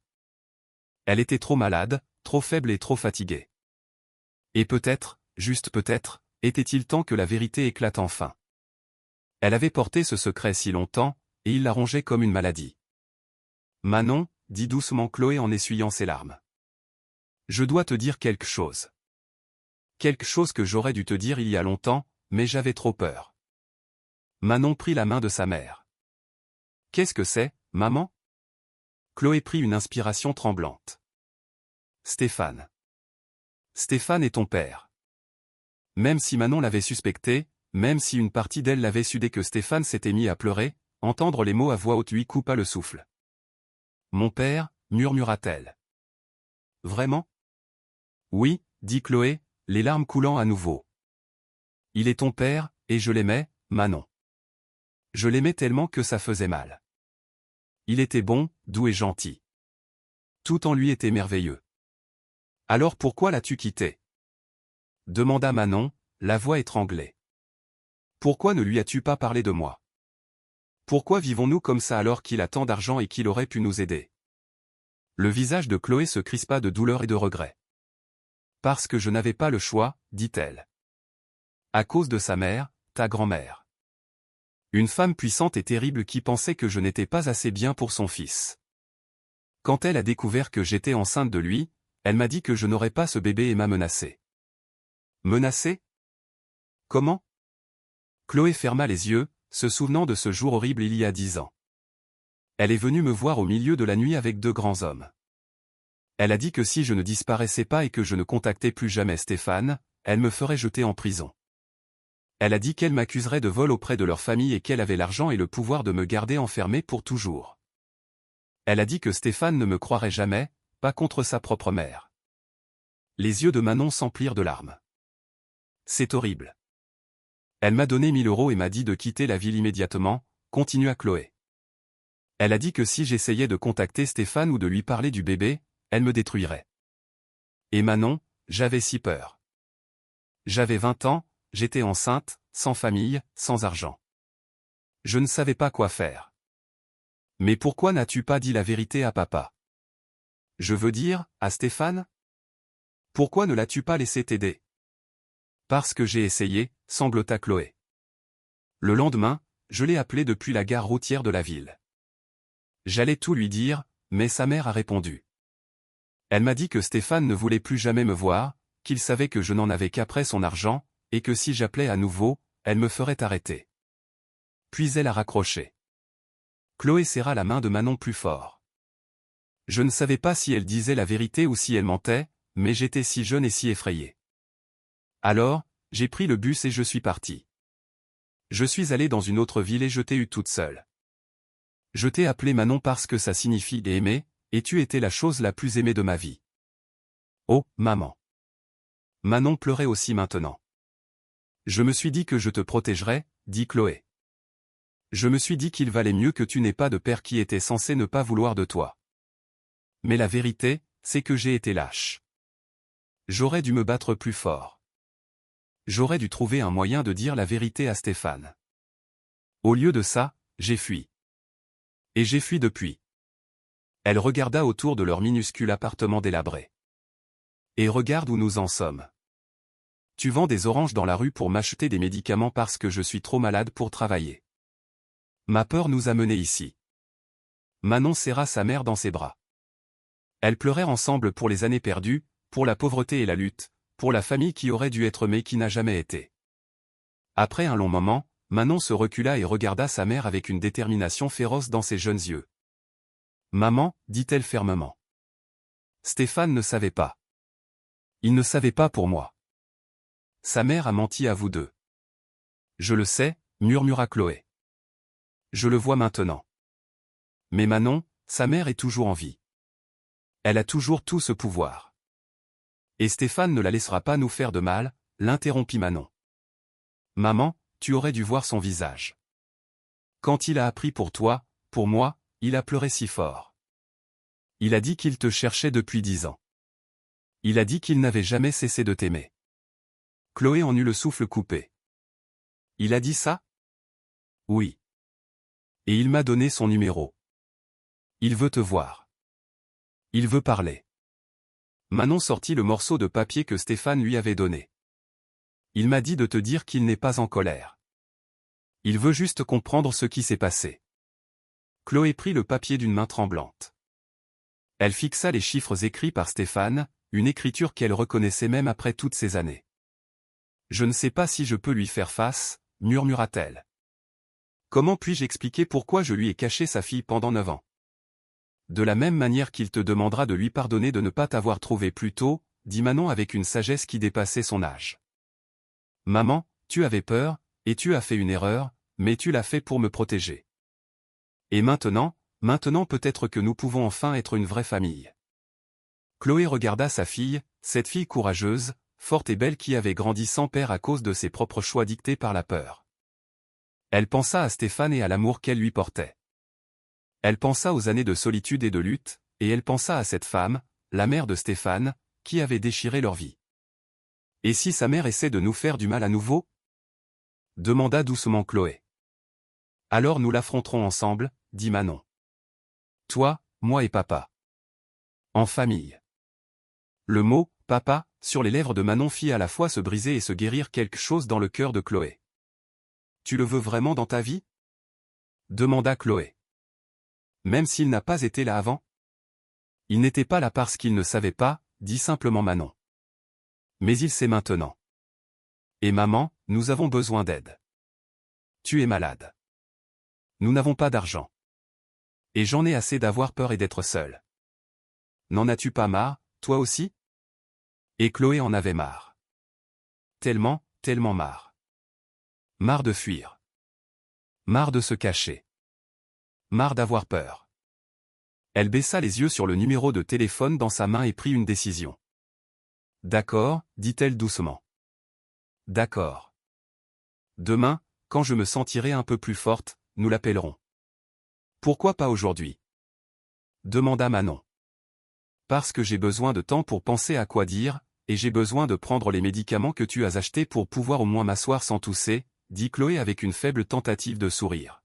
Elle était trop malade, trop faible et trop fatiguée. Et peut-être, juste peut-être, était-il temps que la vérité éclate enfin. Elle avait porté ce secret si longtemps, et il la rongeait comme une maladie. Manon, dit doucement Chloé en essuyant ses larmes. Je dois te dire quelque chose. Quelque chose que j'aurais dû te dire il y a longtemps, mais j'avais trop peur. Manon prit la main de sa mère. Qu'est-ce que c'est, maman? Chloé prit une inspiration tremblante. Stéphane. Stéphane est ton père. Même si Manon l'avait suspecté, même si une partie d'elle l'avait su dès que Stéphane s'était mis à pleurer, entendre les mots à voix haute lui coupa le souffle. Mon père, murmura-t-elle. Vraiment? Oui, dit Chloé, les larmes coulant à nouveau. Il est ton père, et je l'aimais, Manon. Je l'aimais tellement que ça faisait mal. Il était bon, doux et gentil. Tout en lui était merveilleux. Alors pourquoi l'as-tu quitté? Demanda Manon, la voix étranglée. Pourquoi ne lui as-tu pas parlé de moi? Pourquoi vivons-nous comme ça alors qu'il a tant d'argent et qu'il aurait pu nous aider? Le visage de Chloé se crispa de douleur et de regret. Parce que je n'avais pas le choix, dit-elle. À cause de sa mère, ta grand-mère. Une femme puissante et terrible qui pensait que je n'étais pas assez bien pour son fils. Quand elle a découvert que j'étais enceinte de lui, elle m'a dit que je n'aurais pas ce bébé et m'a menacée. Menacée? Comment? Chloé ferma les yeux, se souvenant de ce jour horrible il y a 10 ans. Elle est venue me voir au milieu de la nuit avec 2 grands hommes. Elle a dit que si je ne disparaissais pas et que je ne contactais plus jamais Stéphane, elle me ferait jeter en prison. Elle a dit qu'elle m'accuserait de vol auprès de leur famille et qu'elle avait l'argent et le pouvoir de me garder enfermé pour toujours. Elle a dit que Stéphane ne me croirait jamais, pas contre sa propre mère. Les yeux de Manon s'emplirent de larmes. C'est horrible. Elle m'a donné 1000 € et m'a dit de quitter la ville immédiatement, continua Chloé. Elle a dit que si j'essayais de contacter Stéphane ou de lui parler du bébé, elle me détruirait. Et Manon, j'avais si peur. J'avais 20 ans, j'étais enceinte, sans famille, sans argent. Je ne savais pas quoi faire. Mais pourquoi n'as-tu pas dit la vérité à papa? Je veux dire, à Stéphane? Pourquoi ne l'as-tu pas laissé t'aider? Parce que j'ai essayé, sanglota Chloé. Le lendemain, je l'ai appelé depuis la gare routière de la ville. J'allais tout lui dire, mais sa mère a répondu. Elle m'a dit que Stéphane ne voulait plus jamais me voir, qu'il savait que je n'en avais qu'après son argent, et que si j'appelais à nouveau, elle me ferait arrêter. Puis elle a raccroché. Chloé serra la main de Manon plus fort. Je ne savais pas si elle disait la vérité ou si elle mentait, mais j'étais si jeune et si effrayé. Alors, j'ai pris le bus et je suis parti. Je suis allé dans une autre ville et je t'ai eue toute seule. Je t'ai appelé Manon parce que ça signifie aimer, et tu étais la chose la plus aimée de ma vie. Oh, maman. Manon pleurait aussi maintenant. Je me suis dit que je te protégerais, dit Chloé. Je me suis dit qu'il valait mieux que tu n'aies pas de père qui était censé ne pas vouloir de toi. Mais la vérité, c'est que j'ai été lâche. J'aurais dû me battre plus fort. J'aurais dû trouver un moyen de dire la vérité à Stéphane. Au lieu de ça, j'ai fui. Et j'ai fui depuis. Elle regarda autour de leur minuscule appartement délabré. Et regarde où nous en sommes. Tu vends des oranges dans la rue pour m'acheter des médicaments parce que je suis trop malade pour travailler. Ma peur nous a menés ici. Manon serra sa mère dans ses bras. Elles pleurèrent ensemble pour les années perdues, pour la pauvreté et la lutte, pour la famille qui aurait dû être mais qui n'a jamais été. Après un long moment, Manon se recula et regarda sa mère avec une détermination féroce dans ses jeunes yeux. « Maman, dit-elle fermement. Stéphane ne savait pas. Il ne savait pas pour moi. Sa mère a menti à vous deux. Je le sais, murmura Chloé. Je le vois maintenant. Mais Manon, sa mère est toujours en vie. Elle a toujours tout ce pouvoir. Et Stéphane ne la laissera pas nous faire de mal, l'interrompit Manon. Maman, tu aurais dû voir son visage. Quand il a appris pour toi, pour moi, il a pleuré si fort. Il a dit qu'il te cherchait depuis 10 ans. Il a dit qu'il n'avait jamais cessé de t'aimer. Chloé en eut le souffle coupé. Il a dit ça? Oui. Et il m'a donné son numéro. Il veut te voir. Il veut parler. Manon sortit le morceau de papier que Stéphane lui avait donné. Il m'a dit de te dire qu'il n'est pas en colère. Il veut juste comprendre ce qui s'est passé. Chloé prit le papier d'une main tremblante. Elle fixa les chiffres écrits par Stéphane, une écriture qu'elle reconnaissait même après toutes ces années. Je ne sais pas si je peux lui faire face, murmura-t-elle. Comment puis-je expliquer pourquoi je lui ai caché sa fille pendant 9 ans? De la même manière qu'il te demandera de lui pardonner de ne pas t'avoir trouvé plus tôt, dit Manon avec une sagesse qui dépassait son âge. Maman, tu avais peur, et tu as fait une erreur, mais tu l'as fait pour me protéger. Et maintenant peut-être que nous pouvons enfin être une vraie famille. Chloé regarda sa fille, cette fille courageuse, forte et belle qui avait grandi sans père à cause de ses propres choix dictés par la peur. Elle pensa à Stéphane et à l'amour qu'elle lui portait. Elle pensa aux années de solitude et de lutte, et elle pensa à cette femme, la mère de Stéphane, qui avait déchiré leur vie. Et si sa mère essaie de nous faire du mal à nouveau? Demanda doucement Chloé. Alors nous l'affronterons ensemble, dit Manon. Toi, moi et papa. En famille. Le mot « papa » sur les lèvres de Manon fit à la fois se briser et se guérir quelque chose dans le cœur de Chloé. Tu le veux vraiment dans ta vie? Demanda Chloé. Même s'il n'a pas été là avant? Il n'était pas là parce qu'il ne savait pas, dit simplement Manon. Mais il sait maintenant. Et maman, nous avons besoin d'aide. Tu es malade. Nous n'avons pas d'argent. Et j'en ai assez d'avoir peur et d'être seul. N'en as-tu pas marre, toi aussi? Et Chloé en avait marre. Tellement marre. Marre de fuir. Marre de se cacher. Marre d'avoir peur. Elle baissa les yeux sur le numéro de téléphone dans sa main et prit une décision. D'accord, dit-elle doucement. D'accord. Demain, quand je me sentirai un peu plus forte, nous l'appellerons. Pourquoi pas aujourd'hui? Demanda Manon. Parce que j'ai besoin de temps pour penser à quoi dire, et j'ai besoin de prendre les médicaments que tu as achetés pour pouvoir au moins m'asseoir sans tousser, dit Chloé avec une faible tentative de sourire.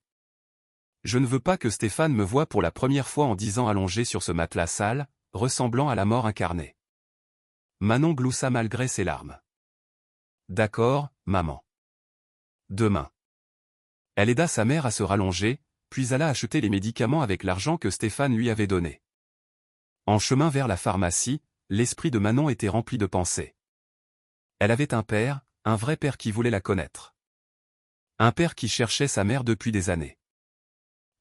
Je ne veux pas que Stéphane me voie pour la première fois en 10 ans allongé sur ce matelas sale, ressemblant à la mort incarnée. Manon gloussa malgré ses larmes. D'accord, maman. Demain. Elle aida sa mère à se rallonger, puis alla acheter les médicaments avec l'argent que Stéphane lui avait donné. En chemin vers la pharmacie, l'esprit de Manon était rempli de pensées. Elle avait un père, un vrai père qui voulait la connaître. Un père qui cherchait sa mère depuis des années.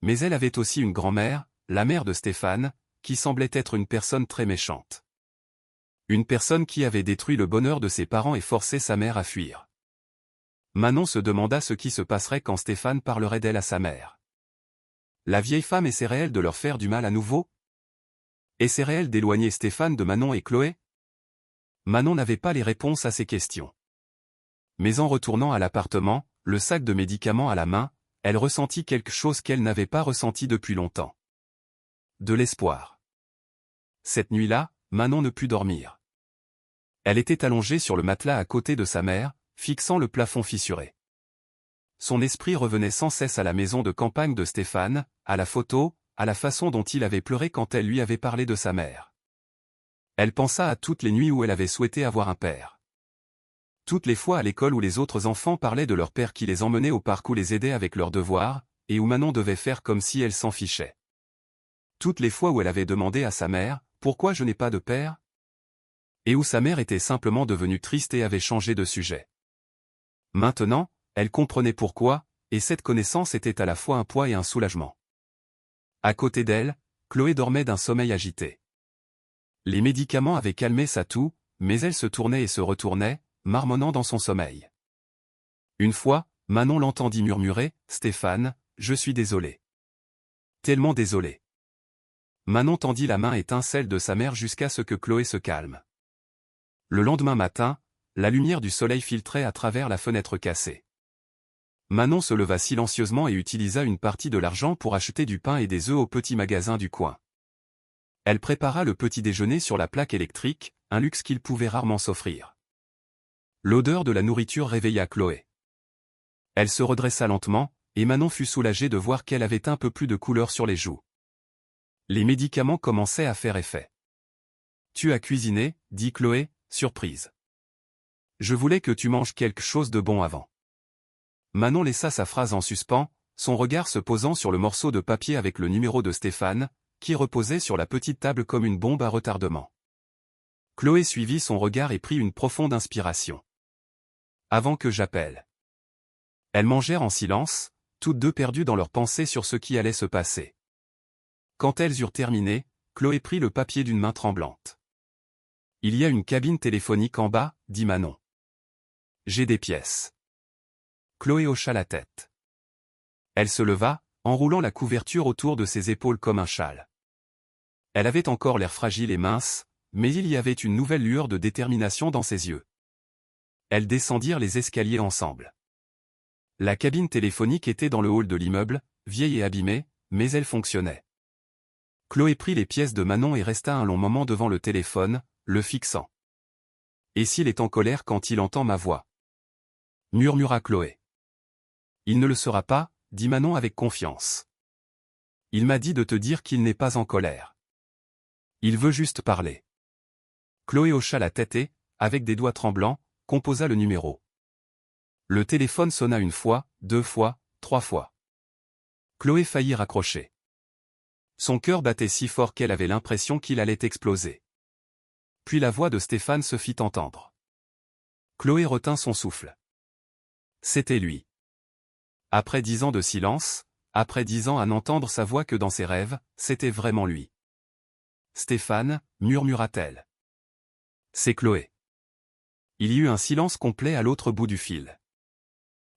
Mais elle avait aussi une grand-mère, la mère de Stéphane, qui semblait être une personne très méchante. Une personne qui avait détruit le bonheur de ses parents et forcé sa mère à fuir. Manon se demanda ce qui se passerait quand Stéphane parlerait d'elle à sa mère. La vieille femme essaierait-elle de leur faire du mal à nouveau? Essaierait-elle d'éloigner Stéphane de Manon et Chloé? Manon n'avait pas les réponses à ces questions. Mais en retournant à l'appartement, le sac de médicaments à la main, elle ressentit quelque chose qu'elle n'avait pas ressenti depuis longtemps. De l'espoir. Cette nuit-là, Manon ne put dormir. Elle était allongée sur le matelas à côté de sa mère, fixant le plafond fissuré. Son esprit revenait sans cesse à la maison de campagne de Stéphane, à la photo, à la façon dont il avait pleuré quand elle lui avait parlé de sa mère. Elle pensa à toutes les nuits où elle avait souhaité avoir un père. Toutes les fois à l'école où les autres enfants parlaient de leur père qui les emmenait au parc ou les aidait avec leurs devoirs, et où Manon devait faire comme si elle s'en fichait. Toutes les fois où elle avait demandé à sa mère « Pourquoi je n'ai pas de père ?» et où sa mère était simplement devenue triste et avait changé de sujet. Maintenant, elle comprenait pourquoi, et cette connaissance était à la fois un poids et un soulagement. À côté d'elle, Chloé dormait d'un sommeil agité. Les médicaments avaient calmé sa toux, mais elle se tournait et se retournait, marmonnant dans son sommeil. Une fois, Manon l'entendit murmurer « Stéphane, je suis désolée. Tellement désolée. » Manon tendit la main étincelle de sa mère jusqu'à ce que Chloé se calme. Le lendemain matin, la lumière du soleil filtrait à travers la fenêtre cassée. Manon se leva silencieusement et utilisa une partie de l'argent pour acheter du pain et des œufs au petit magasin du coin. Elle prépara le petit déjeuner sur la plaque électrique, un luxe qu'il pouvait rarement s'offrir. L'odeur de la nourriture réveilla Chloé. Elle se redressa lentement, et Manon fut soulagée de voir qu'elle avait un peu plus de couleur sur les joues. Les médicaments commençaient à faire effet. « Tu as cuisiné » dit Chloé, surprise. « Je voulais que tu manges quelque chose de bon avant. » Manon laissa sa phrase en suspens, son regard se posant sur le morceau de papier avec le numéro de Stéphane, qui reposait sur la petite table comme une bombe à retardement. Chloé suivit son regard et prit une profonde inspiration. « Avant que j'appelle. » Elles mangèrent en silence, toutes deux perdues dans leurs pensées sur ce qui allait se passer. Quand elles eurent terminé, Chloé prit le papier d'une main tremblante. « Il y a une cabine téléphonique en bas, » dit Manon. « J'ai des pièces. » Chloé hocha la tête. Elle se leva, enroulant la couverture autour de ses épaules comme un châle. Elle avait encore l'air fragile et mince, mais il y avait une nouvelle lueur de détermination dans ses yeux. Elles descendirent les escaliers ensemble. La cabine téléphonique était dans le hall de l'immeuble, vieille et abîmée, mais elle fonctionnait. Chloé prit les pièces de Manon et resta un long moment devant le téléphone, le fixant. « Et s'il est en colère quand il entend ma voix ?» murmura Chloé. « Il ne le sera pas, » dit Manon avec confiance. « Il m'a dit de te dire qu'il n'est pas en colère. Il veut juste parler. » Chloé hocha la tête et, avec des doigts tremblants, composa le numéro. Le téléphone sonna une fois, 2 fois, 3 fois. Chloé faillit raccrocher. Son cœur battait si fort qu'elle avait l'impression qu'il allait exploser. Puis la voix de Stéphane se fit entendre. Chloé retint son souffle. C'était lui. Après 10 ans de silence, après 10 ans à n'entendre sa voix que dans ses rêves, c'était vraiment lui. Stéphane, murmura-t-elle. C'est Chloé. Il y eut un silence complet à l'autre bout du fil.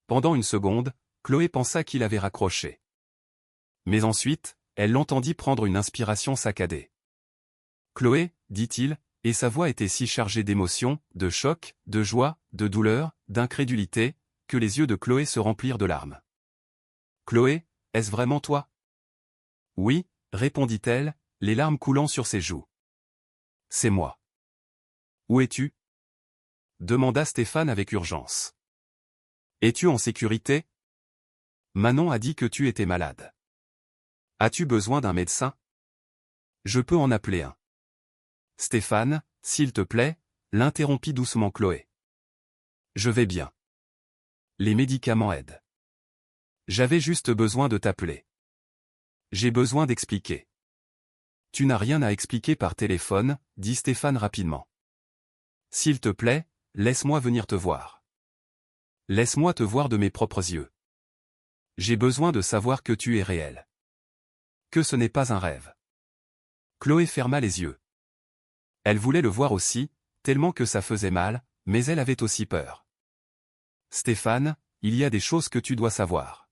Pendant une seconde, Chloé pensa qu'il avait raccroché. Mais ensuite, elle l'entendit prendre une inspiration saccadée. Chloé, dit-il, et sa voix était si chargée d'émotion, de choc, de joie, de douleur, d'incrédulité, que les yeux de Chloé se remplirent de larmes. Chloé, est-ce vraiment toi? Oui, répondit-elle, les larmes coulant sur ses joues. C'est moi. Où es-tu? Demanda Stéphane avec urgence. Es-tu en sécurité? Manon a dit que tu étais malade. As-tu besoin d'un médecin? Je peux en appeler un. Stéphane, s'il te plaît, l'interrompit doucement Chloé. Je vais bien. Les médicaments aident. J'avais juste besoin de t'appeler. J'ai besoin d'expliquer. Tu n'as rien à expliquer par téléphone, dit Stéphane rapidement. S'il te plaît, laisse-moi venir te voir. Laisse-moi te voir de mes propres yeux. J'ai besoin de savoir que tu es réel. Que ce n'est pas un rêve. Chloé ferma les yeux. Elle voulait le voir aussi, tellement que ça faisait mal, mais elle avait aussi peur. Stéphane, il y a des choses que tu dois savoir.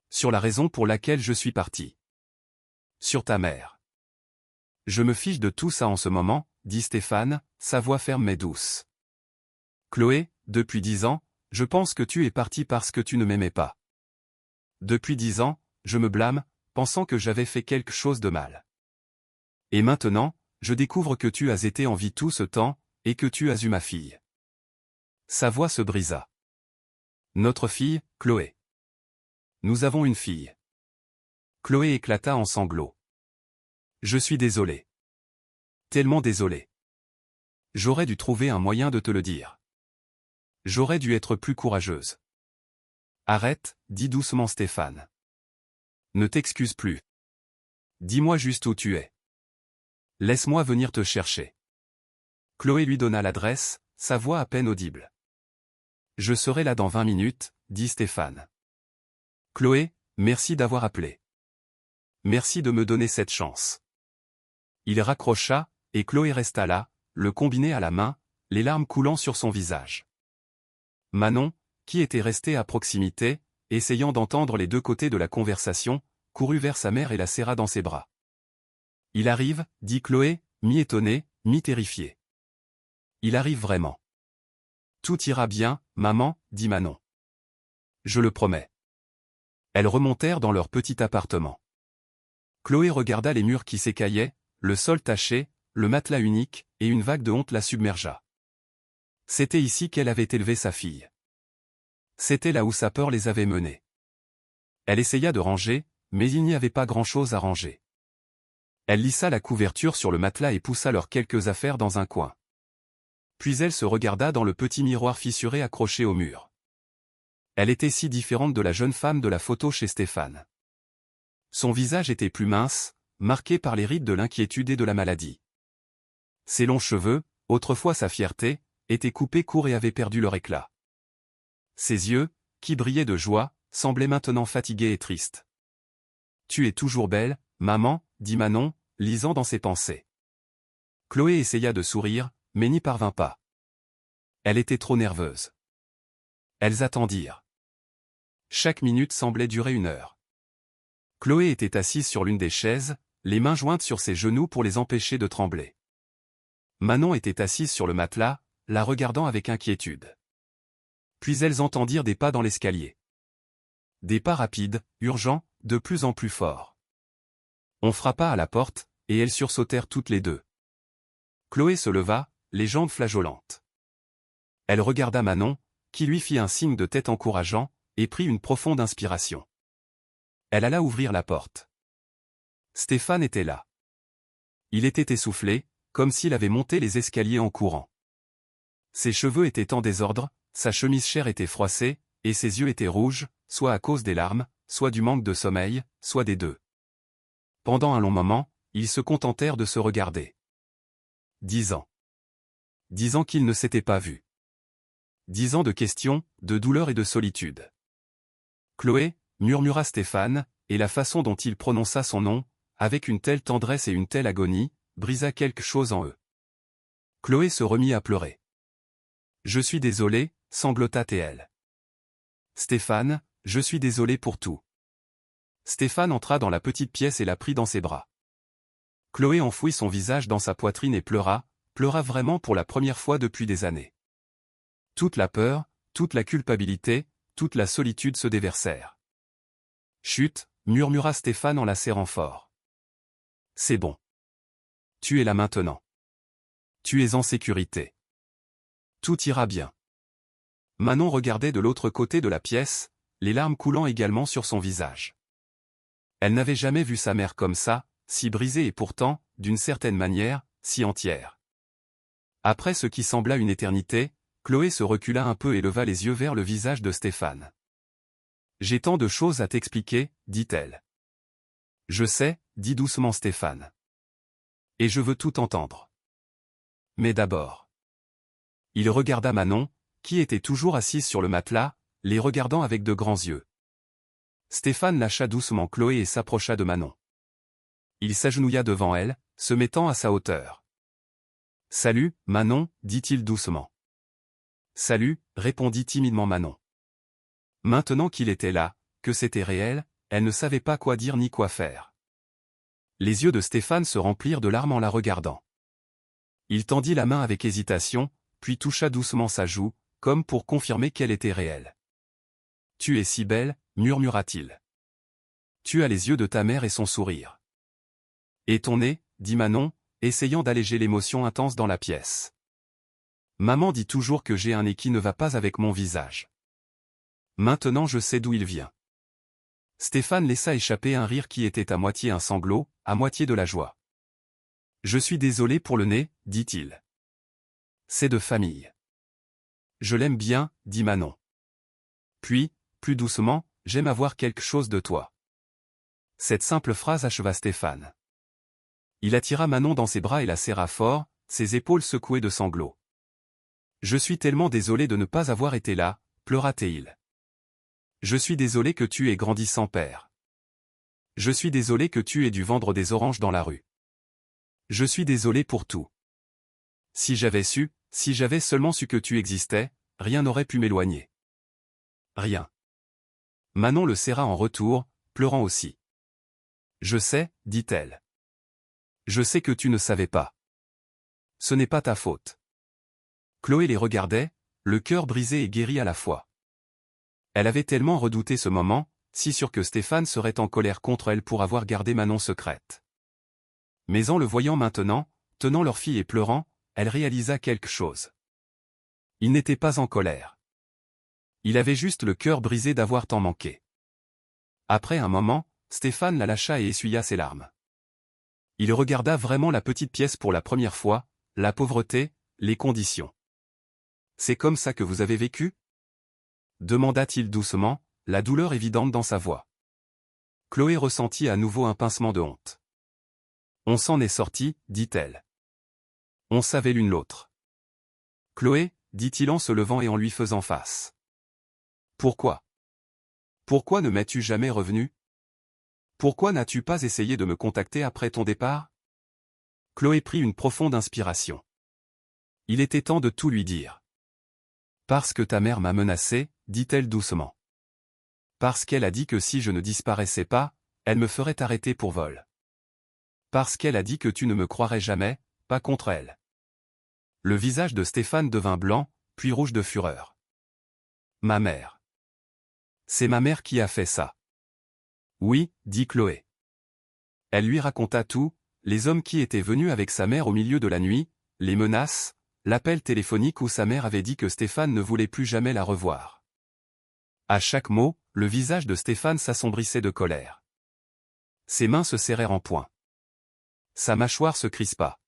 Sur la raison pour laquelle je suis parti. Sur ta mère. Je me fiche de tout ça en ce moment, dit Stéphane, sa voix ferme mais douce. Chloé, depuis 10 ans, je pense que tu es partie parce que tu ne m'aimais pas. Depuis 10 ans, je me blâme, pensant que j'avais fait quelque chose de mal. Et maintenant, je découvre que tu as été en vie tout ce temps, et que tu as eu ma fille. Sa voix se brisa. Notre fille, Chloé. Nous avons une fille. Chloé éclata en sanglots. Je suis désolé. Tellement désolé. J'aurais dû trouver un moyen de te le dire. J'aurais dû être plus courageuse. Arrête, dit doucement Stéphane. Ne t'excuse plus. Dis-moi juste où tu es. Laisse-moi venir te chercher. Chloé lui donna l'adresse, sa voix à peine audible. Je serai là dans 20 minutes, dit Stéphane. Chloé, merci d'avoir appelé. Merci de me donner cette chance. Il raccrocha, et Chloé resta là, le combiné à la main, les larmes coulant sur son visage. Manon, qui était restée à proximité, essayant d'entendre les deux côtés de la conversation, courut vers sa mère et la serra dans ses bras. Il arrive, dit Chloé, mi-étonnée, mi-terrifiée. Il arrive vraiment. Tout ira bien, maman, dit Manon. Je le promets. Elles remontèrent dans leur petit appartement. Chloé regarda les murs qui s'écaillaient, le sol taché, le matelas unique, et une vague de honte la submergea. C'était ici qu'elle avait élevé sa fille. C'était là où sa peur les avait menés. Elle essaya de ranger, mais il n'y avait pas grand-chose à ranger. Elle lissa la couverture sur le matelas et poussa leurs quelques affaires dans un coin. Puis elle se regarda dans le petit miroir fissuré accroché au mur. Elle était si différente de la jeune femme de la photo chez Stéphane. Son visage était plus mince, marqué par les rides de l'inquiétude et de la maladie. Ses longs cheveux, autrefois sa fierté, étaient coupés courts et avaient perdu leur éclat. Ses yeux, qui brillaient de joie, semblaient maintenant fatigués et tristes. « Tu es toujours belle, maman, » dit Manon, lisant dans ses pensées. Chloé essaya de sourire, mais n'y parvint pas. Elle était trop nerveuse. Elles attendirent. Chaque minute semblait durer 1 heure. Chloé était assise sur l'une des chaises, les mains jointes sur ses genoux pour les empêcher de trembler. Manon était assise sur le matelas, la regardant avec inquiétude. Puis elles entendirent des pas dans l'escalier. Des pas rapides, urgents, de plus en plus forts. On frappa à la porte, et elles sursautèrent toutes les deux. Chloé se leva, les jambes flageolantes. Elle regarda Manon, qui lui fit un signe de tête encourageant, et prit une profonde inspiration. Elle alla ouvrir la porte. Stéphane était là. Il était essoufflé, comme s'il avait monté les escaliers en courant. Ses cheveux étaient en désordre, sa chemise chère était froissée, et ses yeux étaient rouges, soit à cause des larmes, soit du manque de sommeil, soit des deux. Pendant un long moment, ils se contentèrent de se regarder. 10 ans. 10 ans qu'ils ne s'étaient pas vus. 10 ans de questions, de douleur et de solitude. Chloé, murmura Stéphane, et la façon dont il prononça son nom, avec une telle tendresse et une telle agonie, brisa quelque chose en eux. Chloé se remit à pleurer. Je suis désolée, sanglota-t-elle. Stéphane, je suis désolé pour tout. Stéphane entra dans la petite pièce et la prit dans ses bras. Chloé enfouit son visage dans sa poitrine et pleura vraiment pour la première fois depuis des années. Toute la peur, toute la culpabilité, toute la solitude se déversèrent. Chut, murmura Stéphane en la serrant fort. C'est bon. Tu es là maintenant. Tu es en sécurité. Tout ira bien. Manon regardait de l'autre côté de la pièce, les larmes coulant également sur son visage. Elle n'avait jamais vu sa mère comme ça, si brisée et pourtant, d'une certaine manière, si entière. Après ce qui sembla une éternité, Chloé se recula un peu et leva les yeux vers le visage de Stéphane. J'ai tant de choses à t'expliquer, dit-elle. Je sais, dit doucement Stéphane. Et je veux tout entendre. Mais d'abord. Il regarda Manon, qui était toujours assise sur le matelas, les regardant avec de grands yeux. Stéphane lâcha doucement Chloé et s'approcha de Manon. Il s'agenouilla devant elle, se mettant à sa hauteur. « Salut, Manon, dit-il doucement. « Salut, répondit timidement Manon. Maintenant qu'il était là, que c'était réel, elle ne savait pas quoi dire ni quoi faire. Les yeux de Stéphane se remplirent de larmes en la regardant. Il tendit la main avec hésitation, puis toucha doucement sa joue, comme pour confirmer qu'elle était réelle. « Tu es si belle, murmura-t-il. Tu as les yeux de ta mère et son sourire. Et ton nez, dit Manon, essayant d'alléger l'émotion intense dans la pièce. Maman dit toujours que j'ai un nez qui ne va pas avec mon visage. Maintenant je sais d'où il vient. Stéphane laissa échapper un rire qui était à moitié un sanglot, à moitié de la joie. Je suis désolé pour le nez, dit-il. C'est de famille. Je l'aime bien, dit Manon. Puis, plus doucement, j'aime avoir quelque chose de toi. Cette simple phrase acheva Stéphane. Il attira Manon dans ses bras et la serra fort, ses épaules secouées de sanglots. Je suis tellement désolé de ne pas avoir été là, pleura-t-il. Je suis désolé que tu aies grandi sans père. Je suis désolé que tu aies dû vendre des oranges dans la rue. Je suis désolé pour tout. Si j'avais seulement su que tu existais, rien n'aurait pu m'éloigner. Rien. Manon le serra en retour, pleurant aussi. Je sais, dit-elle. Je sais que tu ne savais pas. Ce n'est pas ta faute. Chloé les regardait, le cœur brisé et guéri à la fois. Elle avait tellement redouté ce moment, si sûre que Stéphane serait en colère contre elle pour avoir gardé Manon secrète. Mais en le voyant maintenant, tenant leur fille et pleurant, elle réalisa quelque chose. Il n'était pas en colère. Il avait juste le cœur brisé d'avoir tant manqué. Après un moment, Stéphane la lâcha et essuya ses larmes. Il regarda vraiment la petite pièce pour la première fois, la pauvreté, les conditions. « C'est comme ça que vous avez vécu ?» demanda-t-il doucement, la douleur évidente dans sa voix. Chloé ressentit à nouveau un pincement de honte. « On s'en est sorti, dit-elle. On savait l'une l'autre. »« Chloé, dit-il en se levant et en lui faisant face. Pourquoi ? Pourquoi ne m'es-tu jamais revenu ? Pourquoi n'as-tu pas essayé de me contacter après ton départ ? » Chloé prit une profonde inspiration. Il était temps de tout lui dire. Parce que ta mère m'a menacé, dit-elle doucement. Parce qu'elle a dit que si je ne disparaissais pas, elle me ferait arrêter pour vol. Parce qu'elle a dit que tu ne me croirais jamais, pas contre elle. Le visage de Stéphane devint blanc, puis rouge de fureur. Ma mère. C'est ma mère qui a fait ça. Oui, dit Chloé. Elle lui raconta tout, les hommes qui étaient venus avec sa mère au milieu de la nuit, les menaces, l'appel téléphonique où sa mère avait dit que Stéphane ne voulait plus jamais la revoir. À chaque mot, le visage de Stéphane s'assombrissait de colère. Ses mains se serrèrent en poing. Sa mâchoire se crispa.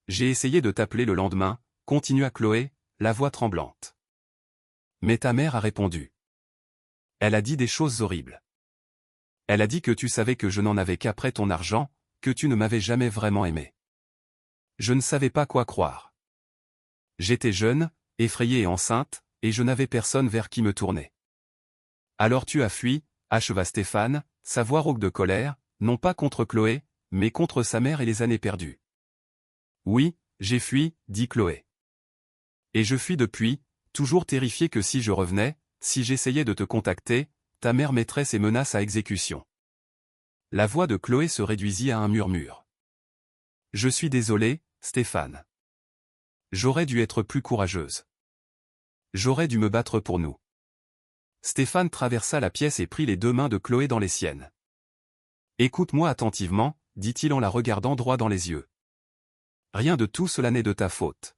J'ai essayé de t'appeler le lendemain, continua Chloé, la voix tremblante. Mais ta mère a répondu. Elle a dit des choses horribles. Elle a dit que tu savais que je n'en avais qu'après ton argent, que tu ne m'avais jamais vraiment aimé. Je ne savais pas quoi croire. J'étais jeune, effrayée et enceinte, et je n'avais personne vers qui me tourner. Alors tu as fui, acheva Stéphane, sa voix rauque de colère, non pas contre Chloé, mais contre sa mère et les années perdues. Oui, j'ai fui, dit Chloé. Et je fuis depuis, toujours terrifiée que si je revenais, si j'essayais de te contacter, ta mère mettrait ses menaces à exécution. La voix de Chloé se réduisit à un murmure. Je suis désolée, Stéphane. J'aurais dû être plus courageuse. J'aurais dû me battre pour nous. Stéphane traversa la pièce et prit les deux mains de Chloé dans les siennes. Écoute-moi attentivement, dit-il en la regardant droit dans les yeux. Rien de tout cela n'est de ta faute.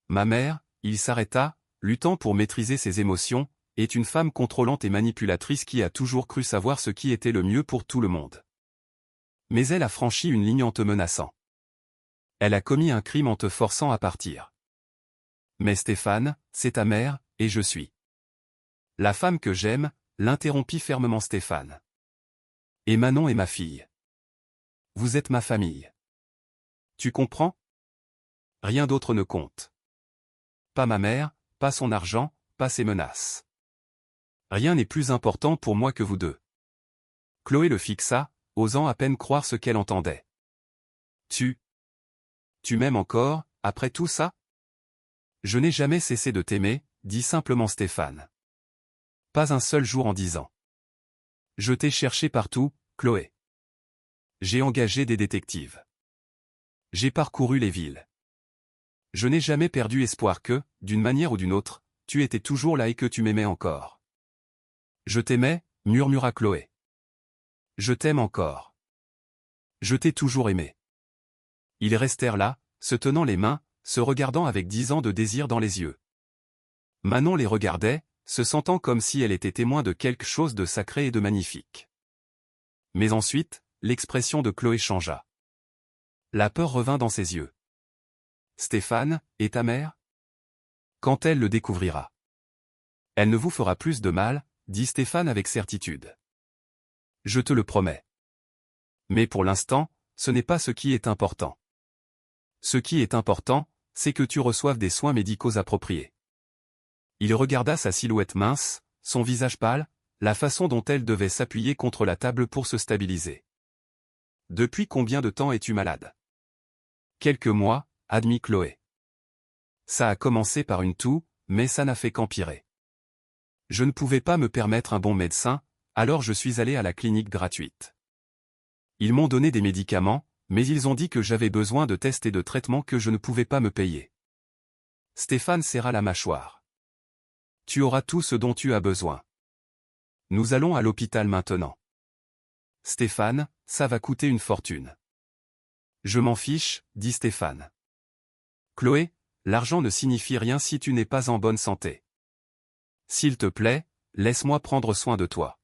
Ma mère, il s'arrêta, luttant pour maîtriser ses émotions, est une femme contrôlante et manipulatrice qui a toujours cru savoir ce qui était le mieux pour tout le monde. Mais elle a franchi une ligne en te menaçant. Elle a commis un crime en te forçant à partir. Mais Stéphane, c'est ta mère, et je suis la femme que j'aime, l'interrompit fermement Stéphane. Et Manon est ma fille. Vous êtes ma famille. Tu comprends? Rien d'autre ne compte. Pas ma mère, pas son argent, pas ses menaces. Rien n'est plus important pour moi que vous deux. Chloé le fixa, osant à peine croire ce qu'elle entendait. Tu m'aimes encore, après tout ça? Je n'ai jamais cessé de t'aimer, dit simplement Stéphane. Pas un seul jour en 10 ans. Je t'ai cherché partout, Chloé. J'ai engagé des détectives. J'ai parcouru les villes. Je n'ai jamais perdu espoir que, d'une manière ou d'une autre, tu étais toujours là et que tu m'aimais encore. Je t'aimais, murmura Chloé. Je t'aime encore. Je t'ai toujours aimé. Ils restèrent là, se tenant les mains, se regardant avec 10 ans de désir dans les yeux. Manon les regardait, se sentant comme si elle était témoin de quelque chose de sacré et de magnifique. Mais ensuite, l'expression de Chloé changea. La peur revint dans ses yeux. Stéphane, et ta mère? Quand elle le découvrira. Elle ne vous fera plus de mal, dit Stéphane avec certitude. Je te le promets. Mais pour l'instant, ce n'est pas ce qui est important. Ce qui est important, c'est que tu reçoives des soins médicaux appropriés. Il regarda sa silhouette mince, son visage pâle, la façon dont elle devait s'appuyer contre la table pour se stabiliser. Depuis combien de temps es-tu malade? Quelques mois, admit Chloé. Ça a commencé par une toux, mais ça n'a fait qu'empirer. Je ne pouvais pas me permettre un bon médecin, alors je suis allé à la clinique gratuite. Ils m'ont donné des médicaments, mais ils ont dit que j'avais besoin de tests et de traitements que je ne pouvais pas me payer. Stéphane serra la mâchoire. Tu auras tout ce dont tu as besoin. Nous allons à l'hôpital maintenant. Stéphane, ça va coûter une fortune. Je m'en fiche, dit Stéphane. Chloé, l'argent ne signifie rien si tu n'es pas en bonne santé. S'il te plaît, laisse-moi prendre soin de toi.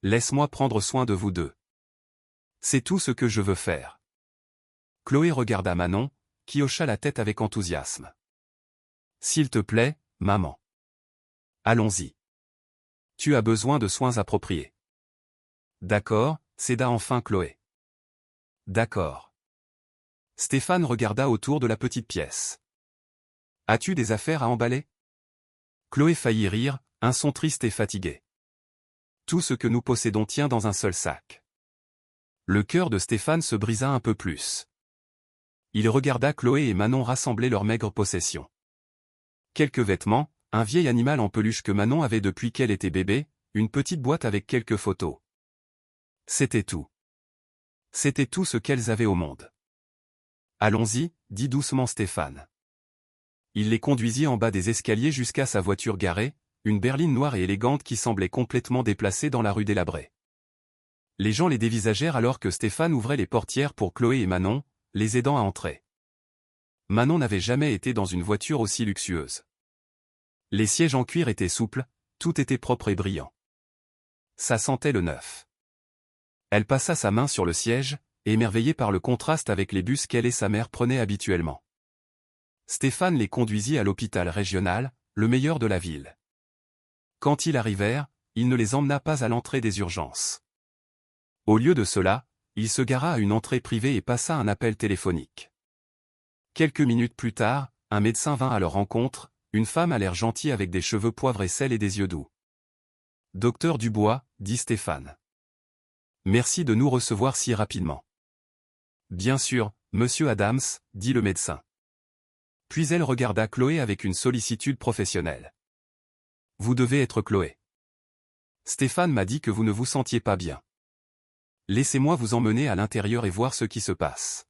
Laisse-moi prendre soin de vous deux. C'est tout ce que je veux faire. Chloé regarda Manon, qui hocha la tête avec enthousiasme. S'il te plaît, maman. Allons-y. Tu as besoin de soins appropriés. D'accord, céda enfin Chloé. D'accord. Stéphane regarda autour de la petite pièce. As-tu des affaires à emballer? Chloé faillit rire, un son triste et fatigué. Tout ce que nous possédons tient dans un seul sac. Le cœur de Stéphane se brisa un peu plus. Il regarda Chloé et Manon rassembler leurs maigres possessions. Quelques vêtements, un vieil animal en peluche que Manon avait depuis qu'elle était bébé, une petite boîte avec quelques photos. C'était tout. C'était tout ce qu'elles avaient au monde. Allons-y, dit doucement Stéphane. Il les conduisit en bas des escaliers jusqu'à sa voiture garée, une berline noire et élégante qui semblait complètement déplacée dans la rue délabrée. Les gens les dévisagèrent alors que Stéphane ouvrait les portières pour Chloé et Manon, les aidant à entrer. Manon n'avait jamais été dans une voiture aussi luxueuse. Les sièges en cuir étaient souples, tout était propre et brillant. Ça sentait le neuf. Elle passa sa main sur le siège, émerveillée par le contraste avec les bus qu'elle et sa mère prenaient habituellement. Stéphane les conduisit à l'hôpital régional, le meilleur de la ville. Quand ils arrivèrent, il ne les emmena pas à l'entrée des urgences. Au lieu de cela, il se gara à une entrée privée et passa un appel téléphonique. Quelques minutes plus tard, un médecin vint à leur rencontre, une femme à l'air gentil avec des cheveux poivre et sel et des yeux doux. « Docteur Dubois, dit Stéphane. Merci de nous recevoir si rapidement. »« Bien sûr, monsieur Adams, dit le médecin. Puis elle regarda Chloé avec une sollicitude professionnelle. « Vous devez être Chloé. Stéphane m'a dit que vous ne vous sentiez pas bien. Laissez-moi vous emmener à l'intérieur et voir ce qui se passe. »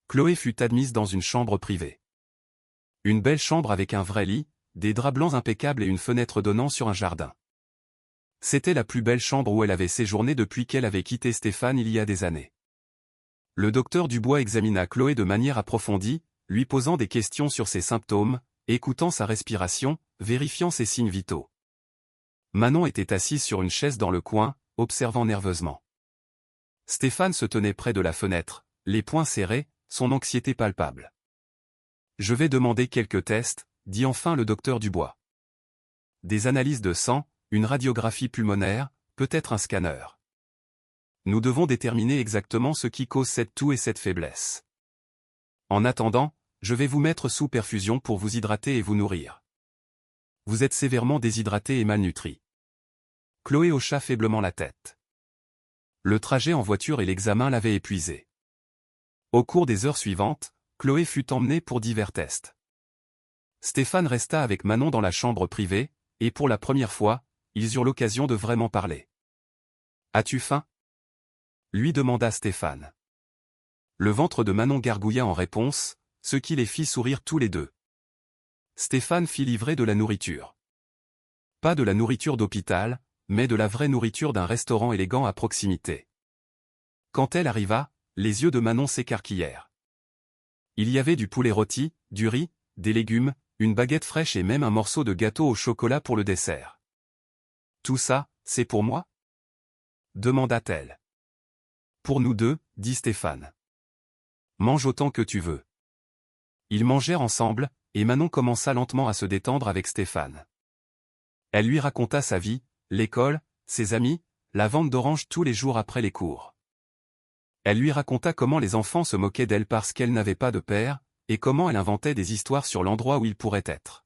Chloé fut admise dans une chambre privée. Une belle chambre avec un vrai lit, des draps blancs impeccables et une fenêtre donnant sur un jardin. C'était la plus belle chambre où elle avait séjourné depuis qu'elle avait quitté Stéphane il y a des années. Le docteur Dubois examina Chloé de manière approfondie, lui posant des questions sur ses symptômes, écoutant sa respiration, vérifiant ses signes vitaux. Manon était assise sur une chaise dans le coin, observant nerveusement. Stéphane se tenait près de la fenêtre, les poings serrés, son anxiété palpable. Je vais demander quelques tests, dit enfin le docteur Dubois. Des analyses de sang, une radiographie pulmonaire, peut-être un scanner. Nous devons déterminer exactement ce qui cause cette toux et cette faiblesse. En attendant, je vais vous mettre sous perfusion pour vous hydrater et vous nourrir. Vous êtes sévèrement déshydraté et malnutri. Chloé hocha faiblement la tête. Le trajet en voiture et l'examen l'avaient épuisée. Au cours des heures suivantes, Chloé fut emmenée pour divers tests. Stéphane resta avec Manon dans la chambre privée, et pour la première fois, ils eurent l'occasion de vraiment parler. « As-tu faim » lui demanda Stéphane. Le ventre de Manon gargouilla en réponse, ce qui les fit sourire tous les deux. Stéphane fit livrer de la nourriture. Pas de la nourriture d'hôpital, mais de la vraie nourriture d'un restaurant élégant à proximité. Quand elle arriva, les yeux de Manon s'écarquillèrent. Il y avait du poulet rôti, du riz, des légumes, une baguette fraîche et même un morceau de gâteau au chocolat pour le dessert. « Tout ça, c'est pour moi » demanda-t-elle. « Pour nous deux, dit Stéphane. Mange autant que tu veux. » Ils mangèrent ensemble, et Manon commença lentement à se détendre avec Stéphane. Elle lui raconta sa vie, l'école, ses amis, la vente d'oranges tous les jours après les cours. Elle lui raconta comment les enfants se moquaient d'elle parce qu'elle n'avait pas de père, et comment elle inventait des histoires sur l'endroit où il pourrait être.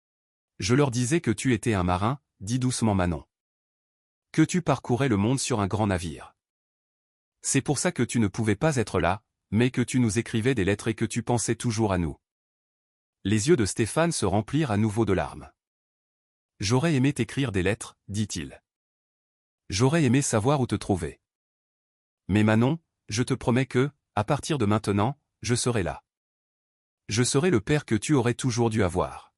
« Je leur disais que tu étais un marin, dit doucement Manon. Que tu parcourais le monde sur un grand navire. C'est pour ça que tu ne pouvais pas être là, mais que tu nous écrivais des lettres et que tu pensais toujours à nous. » Les yeux de Stéphane se remplirent à nouveau de larmes. « J'aurais aimé t'écrire des lettres, dit-il. J'aurais aimé savoir où te trouver. Mais Manon, je te promets que, à partir de maintenant, je serai là. Je serai le père que tu aurais toujours dû avoir.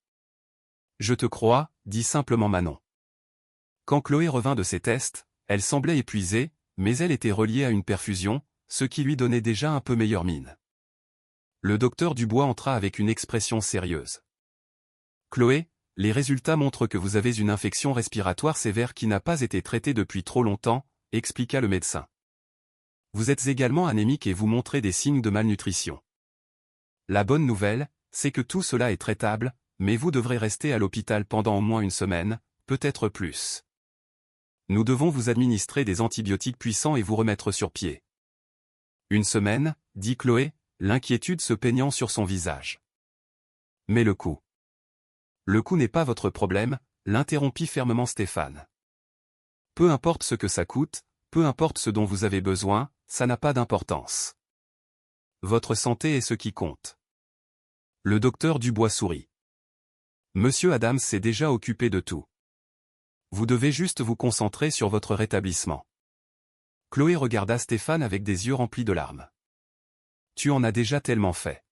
Je te crois, dit simplement Manon. Quand Chloé revint de ses tests, elle semblait épuisée, mais elle était reliée à une perfusion, ce qui lui donnait déjà un peu meilleure mine. Le docteur Dubois entra avec une expression sérieuse. « Chloé, les résultats montrent que vous avez une infection respiratoire sévère qui n'a pas été traitée depuis trop longtemps, expliqua le médecin. Vous êtes également anémique et vous montrez des signes de malnutrition. La bonne nouvelle, c'est que tout cela est traitable, mais vous devrez rester à l'hôpital pendant au moins une semaine, peut-être plus. Nous devons vous administrer des antibiotiques puissants et vous remettre sur pied. » Une semaine, dit Chloé, l'inquiétude se peignant sur son visage. « Mais le coût. » Le coût n'est pas votre problème, l'interrompit fermement Stéphane. Peu importe ce que ça coûte, peu importe ce dont vous avez besoin, ça n'a pas d'importance. Votre santé est ce qui compte. Le docteur Dubois sourit. Monsieur Adams s'est déjà occupé de tout. Vous devez juste vous concentrer sur votre rétablissement. Chloé regarda Stéphane avec des yeux remplis de larmes. Tu en as déjà tellement fait.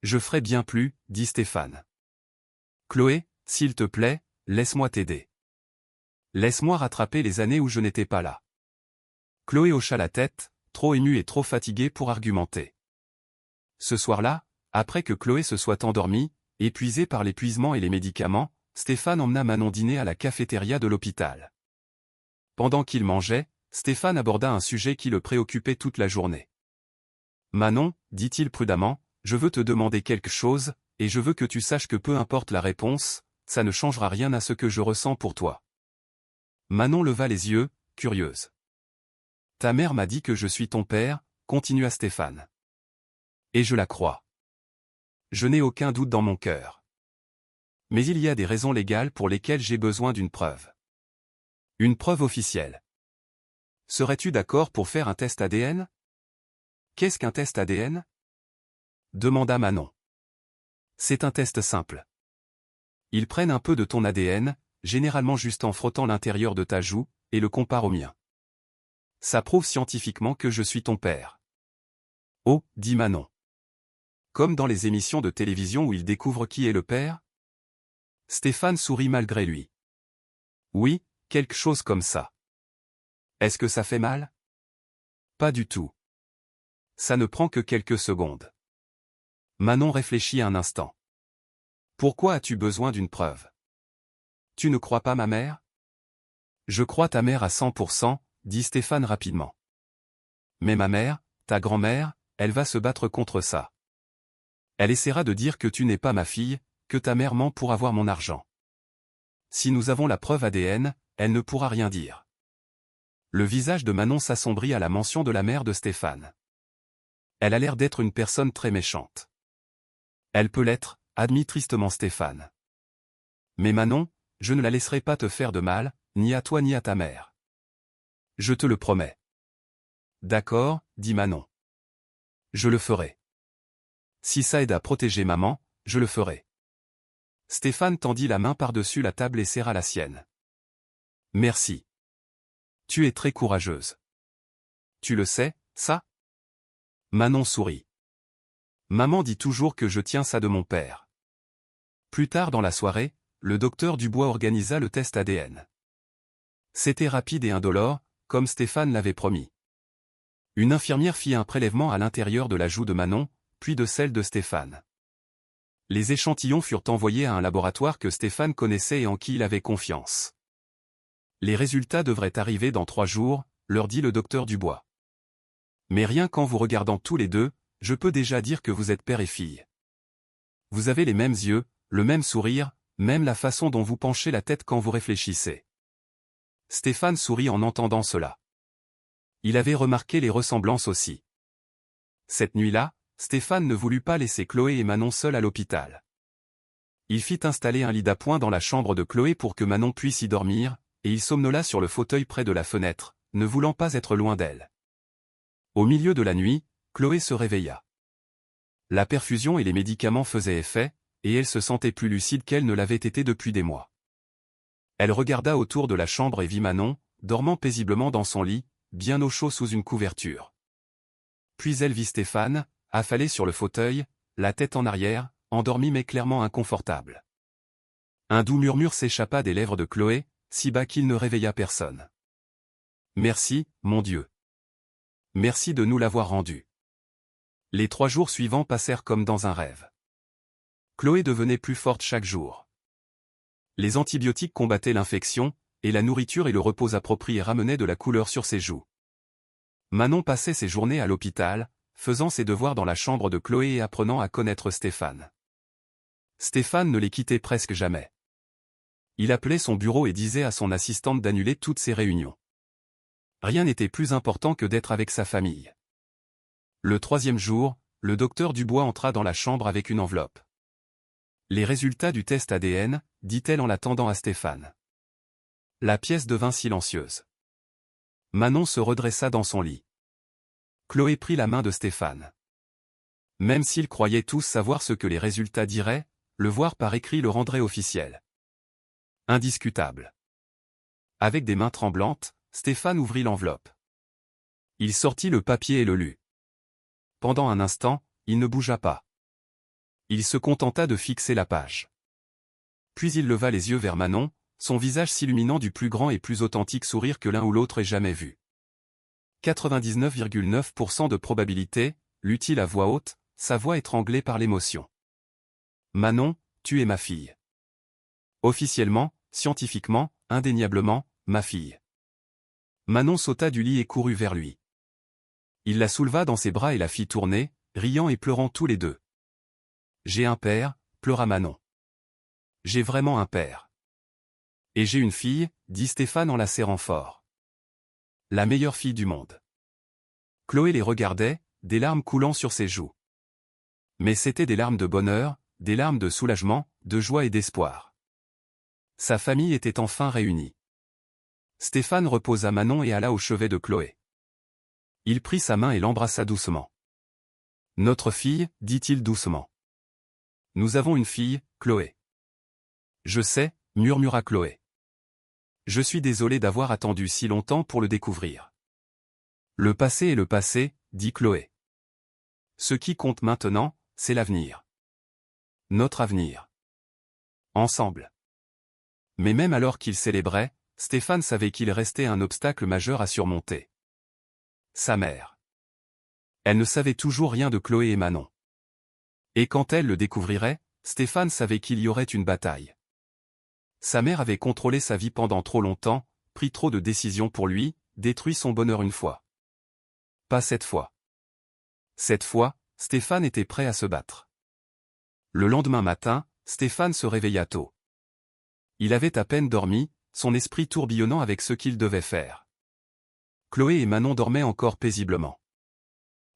Je ferai bien plus, dit Stéphane. Chloé, s'il te plaît, laisse-moi t'aider. Laisse-moi rattraper les années où je n'étais pas là. Chloé hocha la tête, trop émue et trop fatiguée pour argumenter. Ce soir-là, après que Chloé se soit endormie, épuisée par l'épuisement et les médicaments, Stéphane emmena Manon dîner à la cafétéria de l'hôpital. Pendant qu'il mangeait, Stéphane aborda un sujet qui le préoccupait toute la journée. « Manon, dit-il prudemment, je veux te demander quelque chose, et je veux que tu saches que peu importe la réponse, ça ne changera rien à ce que je ressens pour toi. » Manon leva les yeux, curieuse. « Ta mère m'a dit que je suis ton père, » continua Stéphane. « Et je la crois. Je n'ai aucun doute dans mon cœur. Mais il y a des raisons légales pour lesquelles j'ai besoin d'une preuve. Une preuve officielle. Serais-tu d'accord pour faire un test ADN ? » « Qu'est-ce qu'un test ADN ? » demanda Manon. « C'est un test simple. Ils prennent un peu de ton ADN, généralement juste en frottant l'intérieur de ta joue, et le comparent au mien. Ça prouve scientifiquement que je suis ton père. » « Oh, dit Manon. Comme dans les émissions de télévision où ils découvrent qui est le père ? » Stéphane sourit malgré lui. « Oui, quelque chose comme ça. Est-ce que ça fait mal ? » Pas du tout. Ça ne prend que quelques secondes. Manon réfléchit un instant. Pourquoi as-tu besoin d'une preuve ? Tu ne crois pas ma mère ? Je crois ta mère à 100%, dit Stéphane rapidement. Mais ma mère, ta grand-mère, elle va se battre contre ça. Elle essaiera de dire que tu n'es pas ma fille, que ta mère ment pour avoir mon argent. Si nous avons la preuve ADN, elle ne pourra rien dire. Le visage de Manon s'assombrit à la mention de la mère de Stéphane. Elle a l'air d'être une personne très méchante. Elle peut l'être, admit tristement Stéphane. Mais Manon, je ne la laisserai pas te faire de mal, ni à toi ni à ta mère. Je te le promets. D'accord, dit Manon. Je le ferai. Si ça aide à protéger maman, je le ferai. Stéphane tendit la main par-dessus la table et serra la sienne. Merci. Tu es très courageuse. Tu le sais, ça? Manon sourit. Maman dit toujours que je tiens ça de mon père. Plus tard dans la soirée, le docteur Dubois organisa le test ADN. C'était rapide et indolore, comme Stéphane l'avait promis. Une infirmière fit un prélèvement à l'intérieur de la joue de Manon, puis de celle de Stéphane. Les échantillons furent envoyés à un laboratoire que Stéphane connaissait et en qui il avait confiance. Les résultats devraient arriver dans 3 jours, leur dit le docteur Dubois. Mais rien qu'en vous regardant tous les deux, je peux déjà dire que vous êtes père et fille. Vous avez les mêmes yeux, le même sourire, même la façon dont vous penchez la tête quand vous réfléchissez. Stéphane sourit en entendant cela. Il avait remarqué les ressemblances aussi. Cette nuit-là, Stéphane ne voulut pas laisser Chloé et Manon seules à l'hôpital. Il fit installer un lit d'appoint dans la chambre de Chloé pour que Manon puisse y dormir, et il somnola sur le fauteuil près de la fenêtre, ne voulant pas être loin d'elle. Au milieu de la nuit, Chloé se réveilla. La perfusion et les médicaments faisaient effet, et elle se sentait plus lucide qu'elle ne l'avait été depuis des mois. Elle regarda autour de la chambre et vit Manon, dormant paisiblement dans son lit, bien au chaud sous une couverture. Puis elle vit Stéphane, affalé sur le fauteuil, la tête en arrière, endormi mais clairement inconfortable. Un doux murmure s'échappa des lèvres de Chloé, si bas qu'il ne réveilla personne. « Merci, mon Dieu. Merci de nous l'avoir rendu. » Les 3 jours suivants passèrent comme dans un rêve. Chloé devenait plus forte chaque jour. Les antibiotiques combattaient l'infection, et la nourriture et le repos approprié ramenaient de la couleur sur ses joues. Manon passait ses journées à l'hôpital, faisant ses devoirs dans la chambre de Chloé et apprenant à connaître Stéphane. Stéphane ne les quittait presque jamais. Il appelait son bureau et disait à son assistante d'annuler toutes ses réunions. Rien n'était plus important que d'être avec sa famille. Le 3e jour, le docteur Dubois entra dans la chambre avec une enveloppe. Les résultats du test ADN, dit-elle en la tendant à Stéphane. La pièce devint silencieuse. Manon se redressa dans son lit. Chloé prit la main de Stéphane. Même s'ils croyaient tous savoir ce que les résultats diraient, le voir par écrit le rendrait officiel. Indiscutable. Avec des mains tremblantes, Stéphane ouvrit l'enveloppe. Il sortit le papier et le lut. Pendant un instant, il ne bougea pas. Il se contenta de fixer la page. Puis il leva les yeux vers Manon, son visage s'illuminant du plus grand et plus authentique sourire que l'un ou l'autre ait jamais vu. 99,9% de probabilité, lut-il à voix haute, sa voix étranglée par l'émotion. Manon, tu es ma fille. Officiellement, scientifiquement, indéniablement, ma fille. Manon sauta du lit et courut vers lui. Il la souleva dans ses bras et la fit tourner, riant et pleurant tous les deux. J'ai un père, pleura Manon. J'ai vraiment un père. Et j'ai une fille, dit Stéphane en la serrant fort. La meilleure fille du monde. Chloé les regardait, des larmes coulant sur ses joues. Mais c'étaient des larmes de bonheur, des larmes de soulagement, de joie et d'espoir. Sa famille était enfin réunie. Stéphane reposa Manon et alla au chevet de Chloé. Il prit sa main et l'embrassa doucement. Notre fille, dit-il doucement. Nous avons une fille, Chloé. Je sais, murmura Chloé. Je suis désolé d'avoir attendu si longtemps pour le découvrir. Le passé est le passé, dit Chloé. Ce qui compte maintenant, c'est l'avenir. Notre avenir. Ensemble. Mais même alors qu'il célébrait, Stéphane savait qu'il restait un obstacle majeur à surmonter. Sa mère. Elle ne savait toujours rien de Chloé et Manon. Et quand elle le découvrirait, Stéphane savait qu'il y aurait une bataille. Sa mère avait contrôlé sa vie pendant trop longtemps, pris trop de décisions pour lui, détruit son bonheur une fois. Pas cette fois. Cette fois, Stéphane était prêt à se battre. Le lendemain matin, Stéphane se réveilla tôt. Il avait à peine dormi, son esprit tourbillonnant avec ce qu'il devait faire. Chloé et Manon dormaient encore paisiblement.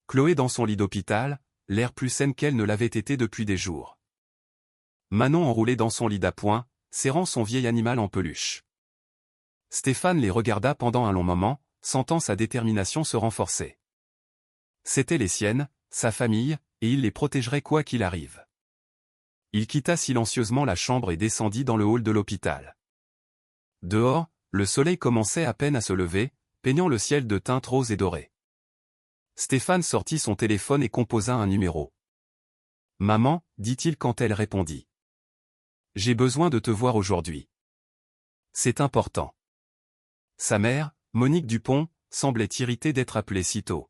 Chloé dans son lit d'hôpital, l'air plus saine qu'elle ne l'avait été depuis des jours. Manon enroulée dans son lit d'appoint, serrant son vieil animal en peluche. Stéphane les regarda pendant un long moment, sentant sa détermination se renforcer. C'étaient les siennes, sa famille, et il les protégerait quoi qu'il arrive. Il quitta silencieusement la chambre et descendit dans le hall de l'hôpital. Dehors, le soleil commençait à peine à se lever, peignant le ciel de teintes roses et dorées. Stéphane sortit son téléphone et composa un numéro. « Maman, dit-il quand elle répondit. J'ai besoin de te voir aujourd'hui. C'est important. » Sa mère, Monique Dupont, semblait irritée d'être appelée si tôt.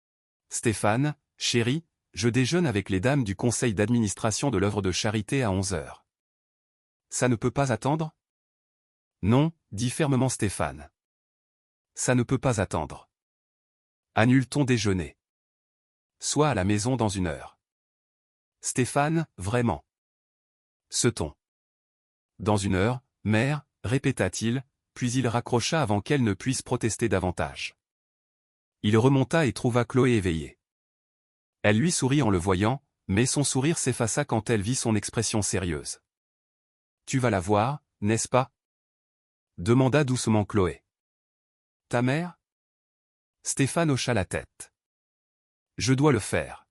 « Stéphane, chéri, je déjeune avec les dames du conseil d'administration de l'œuvre de charité à 11 heures. Ça ne peut pas attendre ? Non, dit fermement Stéphane. Ça ne peut pas attendre. Annule ton déjeuner. Sois à la maison dans 1 heure. Stéphane, vraiment. Ce ton. Dans 1 heure, mère, répéta-t-il, puis il raccrocha avant qu'elle ne puisse protester davantage. Il remonta et trouva Chloé éveillée. Elle lui sourit en le voyant, mais son sourire s'effaça quand elle vit son expression sérieuse. « Tu vas la voir, n'est-ce pas ?» demanda doucement Chloé. « Ta mère ?» Stéphane hocha la tête. « Je dois le faire.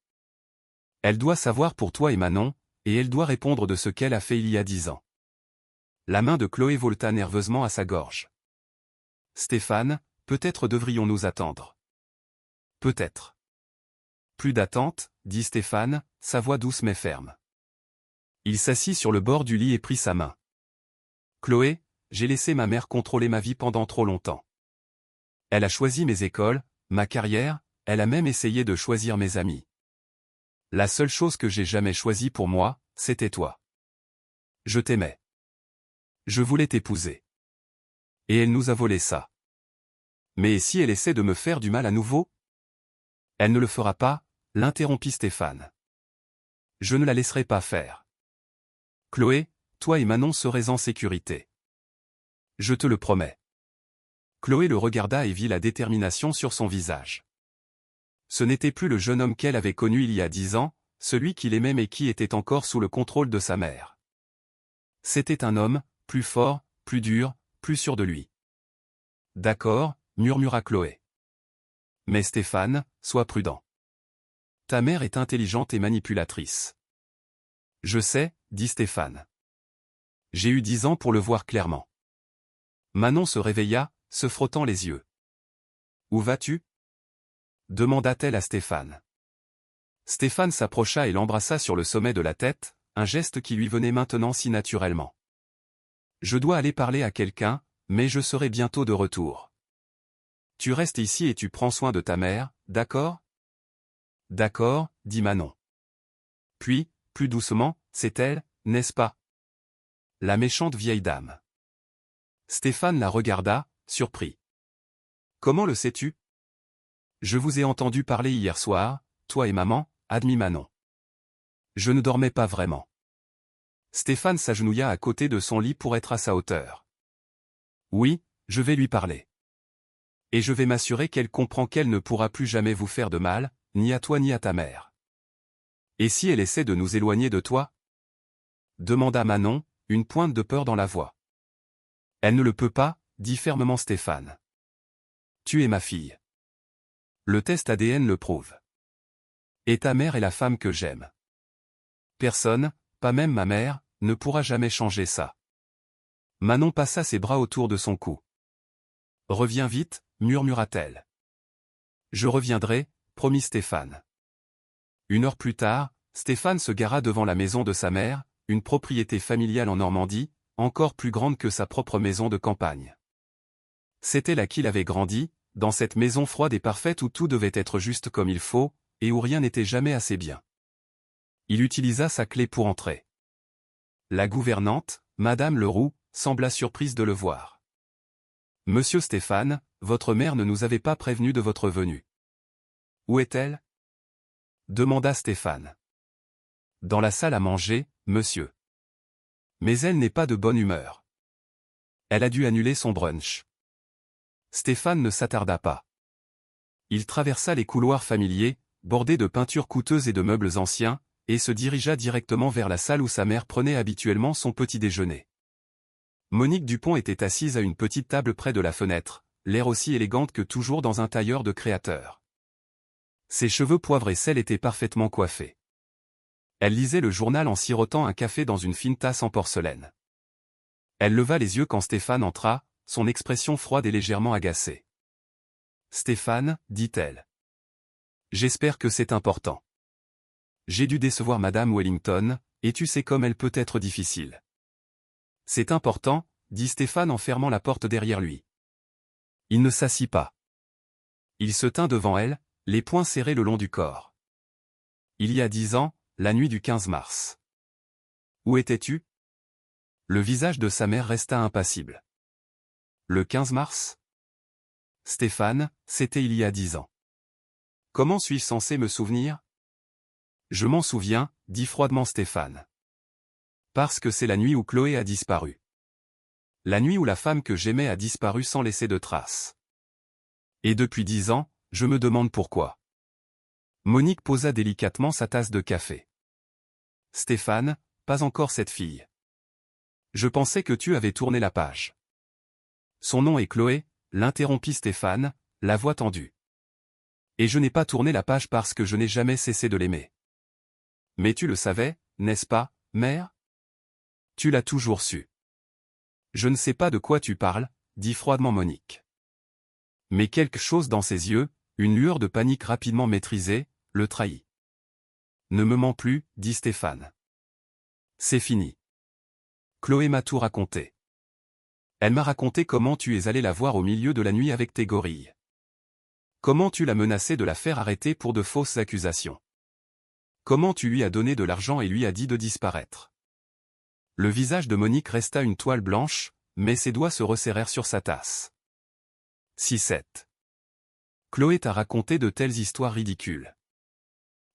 Elle doit savoir pour toi et Manon, et elle doit répondre de ce qu'elle a fait il y a 10 ans. » La main de Chloé volta nerveusement à sa gorge. « Stéphane, peut-être devrions-nous attendre. » Peut-être. Plus d'attente, dit Stéphane, sa voix douce mais ferme. Il s'assit sur le bord du lit et prit sa main. Chloé, j'ai laissé ma mère contrôler ma vie pendant trop longtemps. Elle a choisi mes écoles, ma carrière, elle a même essayé de choisir mes amis. La seule chose que j'ai jamais choisie pour moi, c'était toi. Je t'aimais. Je voulais t'épouser. Et elle nous a volé ça. Mais si elle essaie de me faire du mal à nouveau ? Elle ne le fera pas, l'interrompit Stéphane. Je ne la laisserai pas faire. Chloé, toi et Manon serez en sécurité. Je te le promets. Chloé le regarda et vit la détermination sur son visage. Ce n'était plus le jeune homme qu'elle avait connu il y a 10 ans, celui qu'il aimait mais qui était encore sous le contrôle de sa mère. C'était un homme, plus fort, plus dur, plus sûr de lui. D'accord, murmura Chloé. Mais Stéphane, sois prudent. Ta mère est intelligente et manipulatrice. Je sais, dit Stéphane. J'ai eu 10 ans pour le voir clairement. Manon se réveilla, se frottant les yeux. Où vas-tu ? demanda-t-elle à Stéphane. Stéphane s'approcha et l'embrassa sur le sommet de la tête, un geste qui lui venait maintenant si naturellement. Je dois aller parler à quelqu'un, mais je serai bientôt de retour. Tu restes ici et tu prends soin de ta mère, d'accord ? D'accord, dit Manon. Puis, plus doucement, c'est elle, n'est-ce pas ? La méchante vieille dame. Stéphane la regarda, surpris. Comment le sais-tu ? Je vous ai entendu parler hier soir, toi et maman, admit Manon. Je ne dormais pas vraiment. Stéphane s'agenouilla à côté de son lit pour être à sa hauteur. Oui, je vais lui parler. Et je vais m'assurer qu'elle comprend qu'elle ne pourra plus jamais vous faire de mal, ni à toi ni à ta mère. Et si elle essaie de nous éloigner de toi ? demanda Manon, une pointe de peur dans la voix. Elle ne le peut pas, dit fermement Stéphane. Tu es ma fille. Le test ADN le prouve. Et ta mère est la femme que j'aime. Personne, pas même ma mère, ne pourra jamais changer ça. Manon passa ses bras autour de son cou. Reviens vite, murmura-t-elle. Je reviendrai, promit Stéphane. 1 heure plus tard, Stéphane se gara devant la maison de sa mère, une propriété familiale en Normandie, encore plus grande que sa propre maison de campagne. C'était là qu'il avait grandi, dans cette maison froide et parfaite où tout devait être juste comme il faut, et où rien n'était jamais assez bien. Il utilisa sa clé pour entrer. La gouvernante, Madame Leroux, sembla surprise de le voir. « Monsieur Stéphane, votre mère ne nous avait pas prévenu de votre venue. » « Où est-elle » demanda Stéphane. Dans la salle à manger, monsieur. Mais elle n'est pas de bonne humeur. Elle a dû annuler son brunch. Stéphane ne s'attarda pas. Il traversa les couloirs familiers, bordés de peintures coûteuses et de meubles anciens, et se dirigea directement vers la salle où sa mère prenait habituellement son petit déjeuner. Monique Dupont était assise à une petite table près de la fenêtre, l'air aussi élégante que toujours dans un tailleur de créateur. Ses cheveux poivre et sel étaient parfaitement coiffés. Elle lisait le journal en sirotant un café dans une fine tasse en porcelaine. Elle leva les yeux quand Stéphane entra, son expression froide et légèrement agacée. « Stéphane, dit-elle. J'espère que c'est important. J'ai dû décevoir Madame Wellington, et tu sais comme elle peut être difficile. » C'est important, dit Stéphane en fermant la porte derrière lui. Il ne s'assit pas. Il se tint devant elle, les poings serrés le long du corps. Il y a 10 ans, la nuit du 15 mars. Où étais-tu? Le visage de sa mère resta impassible. Le 15 mars? Stéphane, c'était il y a 10 ans. Comment suis-je censé me souvenir? Je m'en souviens, dit froidement Stéphane. Parce que c'est la nuit où Chloé a disparu. La nuit où la femme que j'aimais a disparu sans laisser de traces. Et depuis 10 ans, je me demande pourquoi. Monique posa délicatement sa tasse de café. Stéphane, pas encore cette fille. Je pensais que tu avais tourné la page. Son nom est Chloé, l'interrompit Stéphane, la voix tendue. Et je n'ai pas tourné la page parce que je n'ai jamais cessé de l'aimer. Mais tu le savais, n'est-ce pas, mère? Tu l'as toujours su. Je ne sais pas de quoi tu parles, dit froidement Monique. Mais quelque chose dans ses yeux, une lueur de panique rapidement maîtrisée, le trahit. Ne me mens plus, dit Stéphane. C'est fini. Chloé m'a tout raconté. Elle m'a raconté comment tu es allé la voir au milieu de la nuit avec tes gorilles. Comment tu l'as menacée de la faire arrêter pour de fausses accusations. Comment tu lui as donné de l'argent et lui as dit de disparaître. Le visage de Monique resta une toile blanche, mais ses doigts se resserrèrent sur sa tasse. 6-7. Chloé t'a raconté de telles histoires ridicules.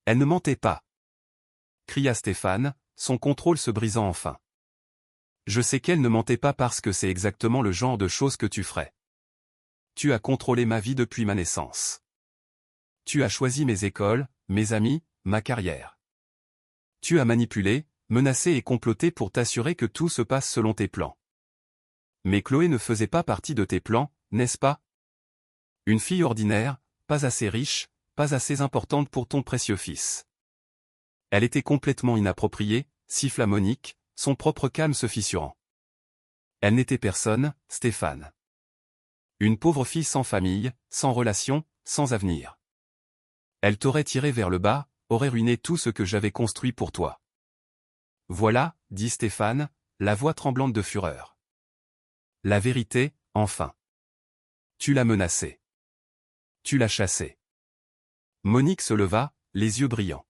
Elle ne mentait pas. Cria Stéphane, son contrôle se brisant enfin. Je sais qu'elle ne mentait pas parce que c'est exactement le genre de choses que tu ferais. Tu as contrôlé ma vie depuis ma naissance. Tu as choisi mes écoles, mes amis, ma carrière. Tu as manipulé, menacé et comploté pour t'assurer que tout se passe selon tes plans. Mais Chloé ne faisait pas partie de tes plans, n'est-ce pas? Une fille ordinaire, pas assez riche, pas assez importante pour ton précieux fils. Elle était complètement inappropriée, siffla Monique, son propre calme se fissurant. Elle n'était personne, Stéphane. Une pauvre fille sans famille, sans relation, sans avenir. Elle t'aurait tiré vers le bas, aurait ruiné tout ce que j'avais construit pour toi. Voilà, dit Stéphane, la voix tremblante de fureur. La vérité, enfin. Tu l'as menacée. Tu l'as chassée. Monique se leva, les yeux brillants.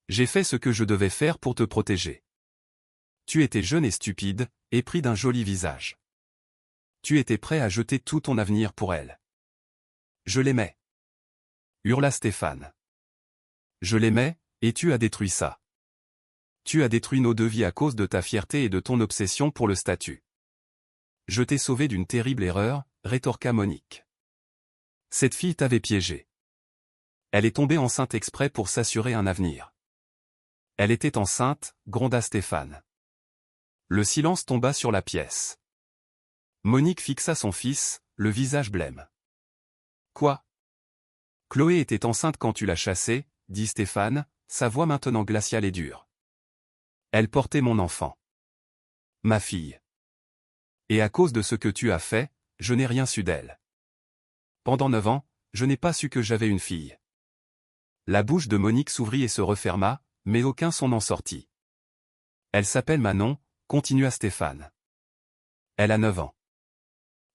J'ai fait ce que je devais faire pour te protéger. Tu étais jeune et stupide, épris d'un joli visage. Tu étais prêt à jeter tout ton avenir pour elle. Je l'aimais. Hurla Stéphane. Je l'aimais, et tu as détruit ça. Tu as détruit nos deux vies à cause de ta fierté et de ton obsession pour le statut. Je t'ai sauvé d'une terrible erreur, rétorqua Monique. Cette fille t'avait piégé. Elle est tombée enceinte exprès pour s'assurer un avenir. Elle était enceinte, gronda Stéphane. Le silence tomba sur la pièce. Monique fixa son fils, le visage blême. Quoi? Chloé était enceinte quand tu l'as chassée, dit Stéphane, sa voix maintenant glaciale et dure. Elle portait mon enfant. Ma fille. Et à cause de ce que tu as fait, je n'ai rien su d'elle. Pendant 9 ans, je n'ai pas su que j'avais une fille. La bouche de Monique s'ouvrit et se referma, mais aucun son n'en sortit. Elle s'appelle Manon, continua Stéphane. Elle a 9 ans.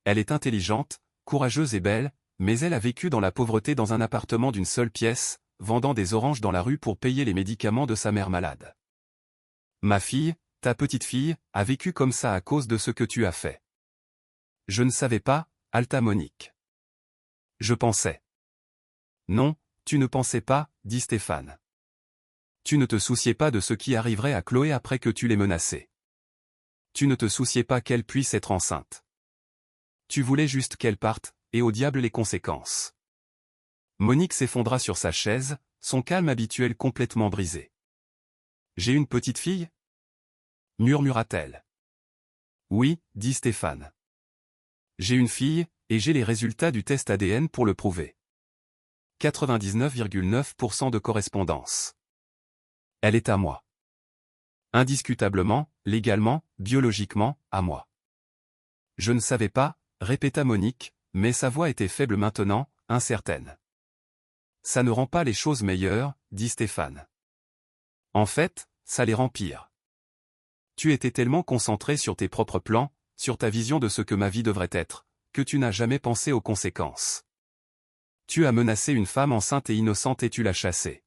Elle est intelligente, courageuse et belle, mais elle a vécu dans la pauvreté dans un appartement d'une seule pièce, vendant des oranges dans la rue pour payer les médicaments de sa mère malade. Ma fille, ta petite fille, a vécu comme ça à cause de ce que tu as fait. Je ne savais pas, halta Monique. Je pensais. Non, tu ne pensais pas, dit Stéphane. Tu ne te souciais pas de ce qui arriverait à Chloé après que tu l'aies menacée. Tu ne te souciais pas qu'elle puisse être enceinte. Tu voulais juste qu'elle parte, et au diable les conséquences. Monique s'effondra sur sa chaise, son calme habituel complètement brisé. J'ai une petite fille ? Murmura-t-elle. Oui, dit Stéphane. J'ai une fille, et j'ai les résultats du test ADN pour le prouver. 99,9% de correspondance. Elle est à moi. Indiscutablement, légalement, biologiquement, à moi. Je ne savais pas, répéta Monique, mais sa voix était faible maintenant, incertaine. Ça ne rend pas les choses meilleures, dit Stéphane. En fait, ça les rend pires. Tu étais tellement concentré sur tes propres plans, sur ta vision de ce que ma vie devrait être, que tu n'as jamais pensé aux conséquences. Tu as menacé une femme enceinte et innocente et tu l'as chassée.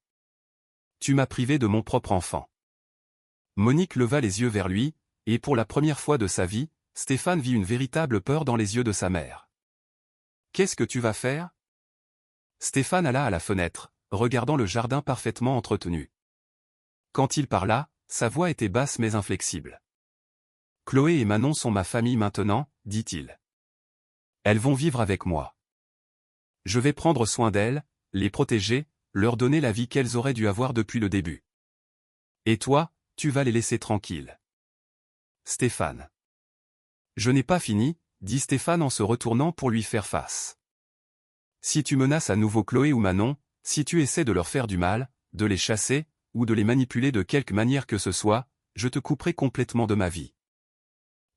Tu m'as privé de mon propre enfant. Monique leva les yeux vers lui, et pour la première fois de sa vie, Stéphane vit une véritable peur dans les yeux de sa mère. Qu'est-ce que tu vas faire ? Stéphane alla à la fenêtre, regardant le jardin parfaitement entretenu. Quand il parla, sa voix était basse mais inflexible. Chloé et Manon sont ma famille maintenant, dit-il. Elles vont vivre avec moi. Je vais prendre soin d'elles, les protéger, leur donner la vie qu'elles auraient dû avoir depuis le début. Et toi, tu vas les laisser tranquilles. Stéphane. Je n'ai pas fini, dit Stéphane en se retournant pour lui faire face. Si tu menaces à nouveau Chloé ou Manon, si tu essaies de leur faire du mal, de les chasser, ou de les manipuler de quelque manière que ce soit, je te couperai complètement de ma vie.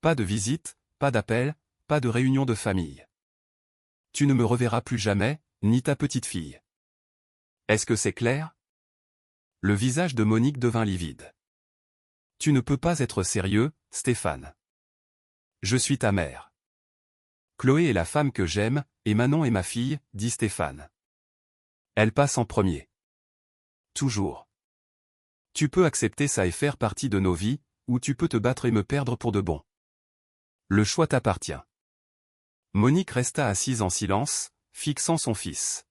Pas de visite, pas d'appel, pas de réunion de famille. Tu ne me reverras plus jamais, ni ta petite fille. Est-ce que c'est clair ? Le visage de Monique devint livide. Tu ne peux pas être sérieux, Stéphane. Je suis ta mère. Chloé est la femme que j'aime, et Manon est ma fille, dit Stéphane. Elle passe en premier. Toujours. Tu peux accepter ça et faire partie de nos vies, ou tu peux te battre et me perdre pour de bon. Le choix t'appartient. Monique resta assise en silence, fixant son fils.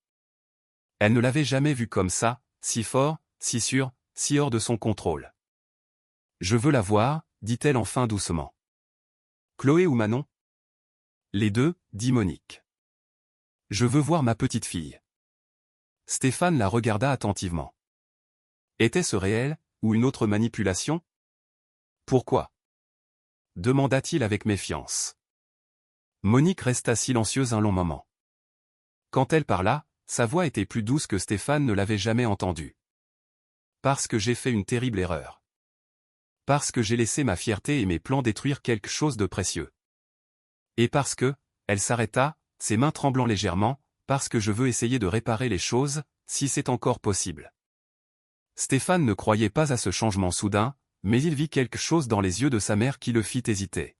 Elle ne l'avait jamais vu comme ça, si fort, si sûr, si hors de son contrôle. Je veux la voir, dit-elle enfin doucement. Chloé ou Manon ? Les deux, dit Monique. Je veux voir ma petite fille. Stéphane la regarda attentivement. Était-ce réel, ou une autre manipulation ? Pourquoi ? Demanda-t-il avec méfiance. Monique resta silencieuse un long moment. Quand elle parla, sa voix était plus douce que Stéphane ne l'avait jamais entendue. Parce que j'ai fait une terrible erreur. Parce que j'ai laissé ma fierté et mes plans détruire quelque chose de précieux. Et parce que, elle s'arrêta, ses mains tremblant légèrement, parce que je veux essayer de réparer les choses, si c'est encore possible. Stéphane ne croyait pas à ce changement soudain, mais il vit quelque chose dans les yeux de sa mère qui le fit hésiter.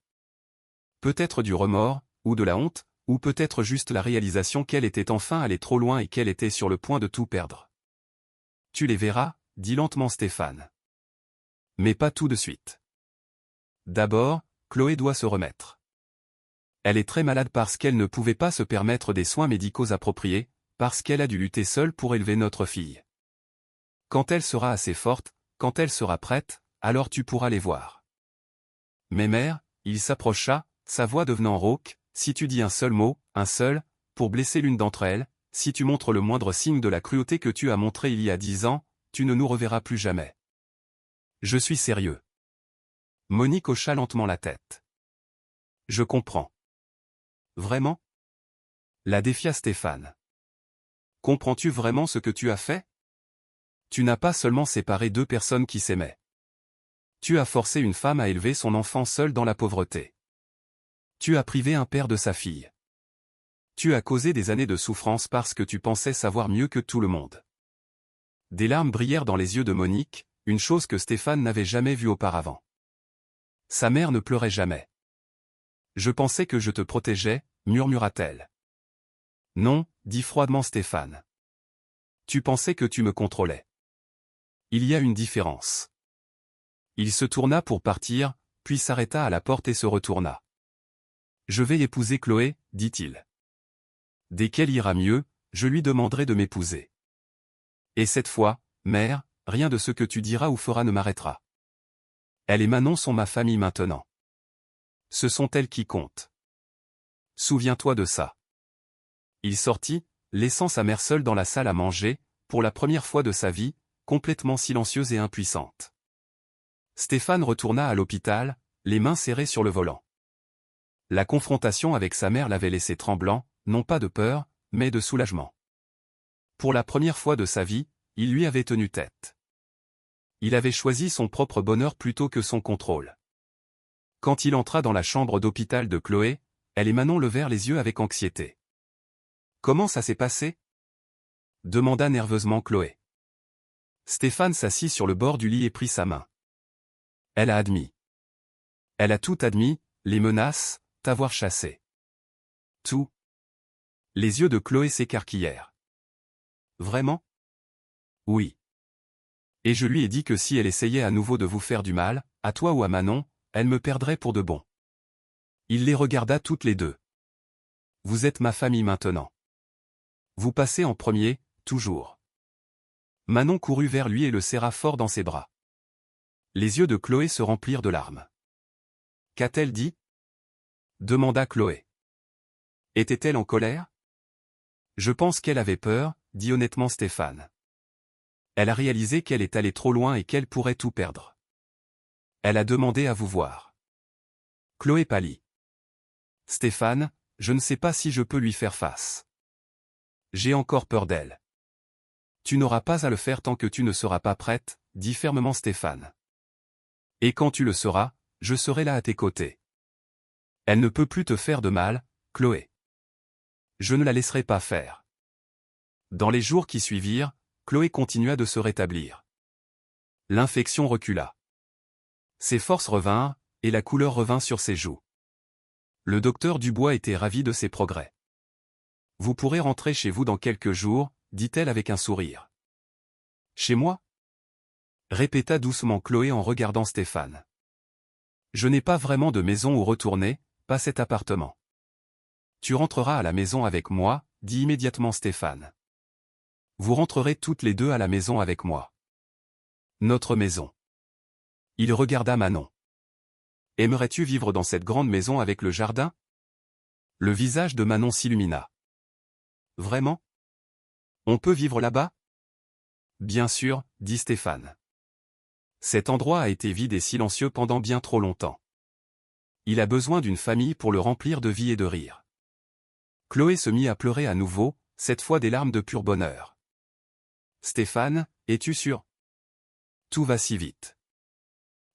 Peut-être du remords, ou de la honte, ou peut-être juste la réalisation qu'elle était enfin allée trop loin et qu'elle était sur le point de tout perdre. Tu les verras, dit lentement Stéphane. Mais pas tout de suite. D'abord, Chloé doit se remettre. Elle est très malade parce qu'elle ne pouvait pas se permettre des soins médicaux appropriés, parce qu'elle a dû lutter seule pour élever notre fille. Quand elle sera assez forte, quand elle sera prête, alors tu pourras les voir. Mais mère, il s'approcha, sa voix devenant rauque, si tu dis un seul mot, un seul, pour blesser l'une d'entre elles, si tu montres le moindre signe de la cruauté que tu as montré il y a 10 ans, tu ne nous reverras plus jamais. Je suis sérieux. Monique hocha lentement la tête. Je comprends. Vraiment ? La défia Stéphane. Comprends-tu vraiment ce que tu as fait ? Tu n'as pas seulement séparé deux personnes qui s'aimaient. Tu as forcé une femme à élever son enfant seule dans la pauvreté. Tu as privé un père de sa fille. Tu as causé des années de souffrance parce que tu pensais savoir mieux que tout le monde. Des larmes brillèrent dans les yeux de Monique, une chose que Stéphane n'avait jamais vue auparavant. Sa mère ne pleurait jamais. Je pensais que je te protégeais, murmura-t-elle. Non, dit froidement Stéphane. Tu pensais que tu me contrôlais. Il y a une différence. Il se tourna pour partir, puis s'arrêta à la porte et se retourna. Je vais épouser Chloé, dit-il. Dès qu'elle ira mieux, je lui demanderai de m'épouser. Et cette fois, mère, rien de ce que tu diras ou feras ne m'arrêtera. Elle et Manon sont ma famille maintenant. Ce sont elles qui comptent. Souviens-toi de ça. Il sortit, laissant sa mère seule dans la salle à manger, pour la première fois de sa vie, complètement silencieuse et impuissante. Stéphane retourna à l'hôpital, les mains serrées sur le volant. La confrontation avec sa mère l'avait laissé tremblant, non pas de peur, mais de soulagement. Pour la première fois de sa vie, il lui avait tenu tête. Il avait choisi son propre bonheur plutôt que son contrôle. Quand il entra dans la chambre d'hôpital de Chloé, elle et Manon levèrent les yeux avec anxiété. « Comment ça s'est passé ?» demanda nerveusement Chloé. Stéphane s'assit sur le bord du lit et prit sa main. Elle a admis. Elle a tout admis, les menaces, t'avoir chassé. Tout. Les yeux de Chloé s'écarquillèrent. Vraiment ? Oui. Et je lui ai dit que si elle essayait à nouveau de vous faire du mal, à toi ou à Manon, elle me perdrait pour de bon. Il les regarda toutes les deux. Vous êtes ma famille maintenant. Vous passez en premier, toujours. Manon courut vers lui et le serra fort dans ses bras. Les yeux de Chloé se remplirent de larmes. Qu'a-t-elle dit ? demanda Chloé. Était-elle en colère ? Je pense qu'elle avait peur, dit honnêtement Stéphane. Elle a réalisé qu'elle est allée trop loin et qu'elle pourrait tout perdre. Elle a demandé à vous voir. Chloé pâlit. Stéphane, je ne sais pas si je peux lui faire face. J'ai encore peur d'elle. Tu n'auras pas à le faire tant que tu ne seras pas prête, dit fermement Stéphane. Et quand tu le seras, je serai là à tes côtés. Elle ne peut plus te faire de mal, Chloé. Je ne la laisserai pas faire. Dans les jours qui suivirent, Chloé continua de se rétablir. L'infection recula. Ses forces revinrent, et la couleur revint sur ses joues. Le docteur Dubois était ravi de ses progrès. Vous pourrez rentrer chez vous dans quelques jours, dit-elle avec un sourire. Chez moi ? Répéta doucement Chloé en regardant Stéphane. Je n'ai pas vraiment de maison où retourner, pas cet appartement. Tu rentreras à la maison avec moi, dit immédiatement Stéphane. Vous rentrerez toutes les deux à la maison avec moi. Notre maison. Il regarda Manon. Aimerais-tu vivre dans cette grande maison avec le jardin ? Le visage de Manon s'illumina. Vraiment ? On peut vivre là-bas ? Bien sûr, dit Stéphane. Cet endroit a été vide et silencieux pendant bien trop longtemps. Il a besoin d'une famille pour le remplir de vie et de rire. Chloé se mit à pleurer à nouveau, cette fois des larmes de pur bonheur. Stéphane, es-tu sûr ? Tout va si vite.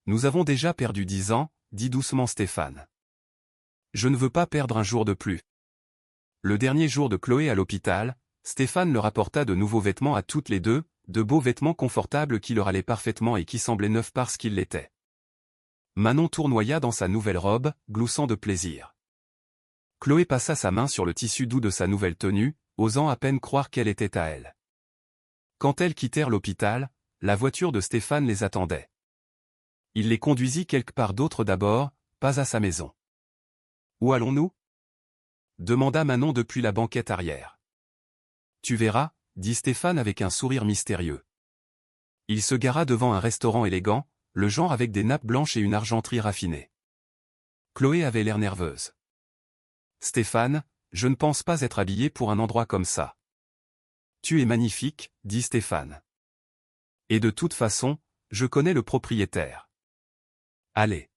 Nous avons déjà perdu 10 ans, dit doucement Stéphane. Je ne veux pas perdre un jour de plus. Le dernier jour de Chloé à l'hôpital, Stéphane leur apporta de nouveaux vêtements à toutes les deux, de beaux vêtements confortables qui leur allaient parfaitement et qui semblaient neufs parce qu'ils l'étaient. Manon tournoya dans sa nouvelle robe, gloussant de plaisir. Chloé passa sa main sur le tissu doux de sa nouvelle tenue, osant à peine croire qu'elle était à elle. Quand elles quittèrent l'hôpital, la voiture de Stéphane les attendait. Il les conduisit quelque part d'autre d'abord, pas à sa maison. Où allons-nous ? demanda Manon depuis la banquette arrière. Tu verras, dit Stéphane avec un sourire mystérieux. Il se gara devant un restaurant élégant, le genre avec des nappes blanches et une argenterie raffinée. Chloé avait l'air nerveuse. Stéphane, je ne pense pas être habillée pour un endroit comme ça. Tu es magnifique, dit Stéphane. Et de toute façon, je connais le propriétaire. Allez.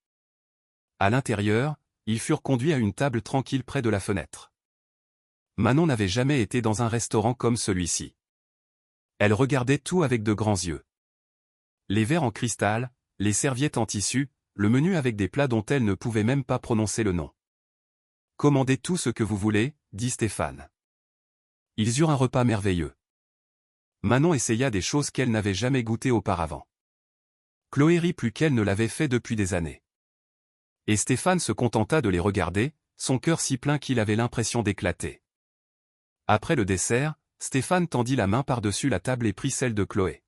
À l'intérieur, ils furent conduits à une table tranquille près de la fenêtre. Manon n'avait jamais été dans un restaurant comme celui-ci. Elle regardait tout avec de grands yeux. Les verres en cristal, les serviettes en tissu, le menu avec des plats dont elle ne pouvait même pas prononcer le nom. Commandez tout ce que vous voulez, dit Stéphane. Ils eurent un repas merveilleux. Manon essaya des choses qu'elle n'avait jamais goûtées auparavant. Chloé rit plus qu'elle ne l'avait fait depuis des années. Et Stéphane se contenta de les regarder, son cœur si plein qu'il avait l'impression d'éclater. Après le dessert, Stéphane tendit la main par-dessus la table et prit celle de Chloé.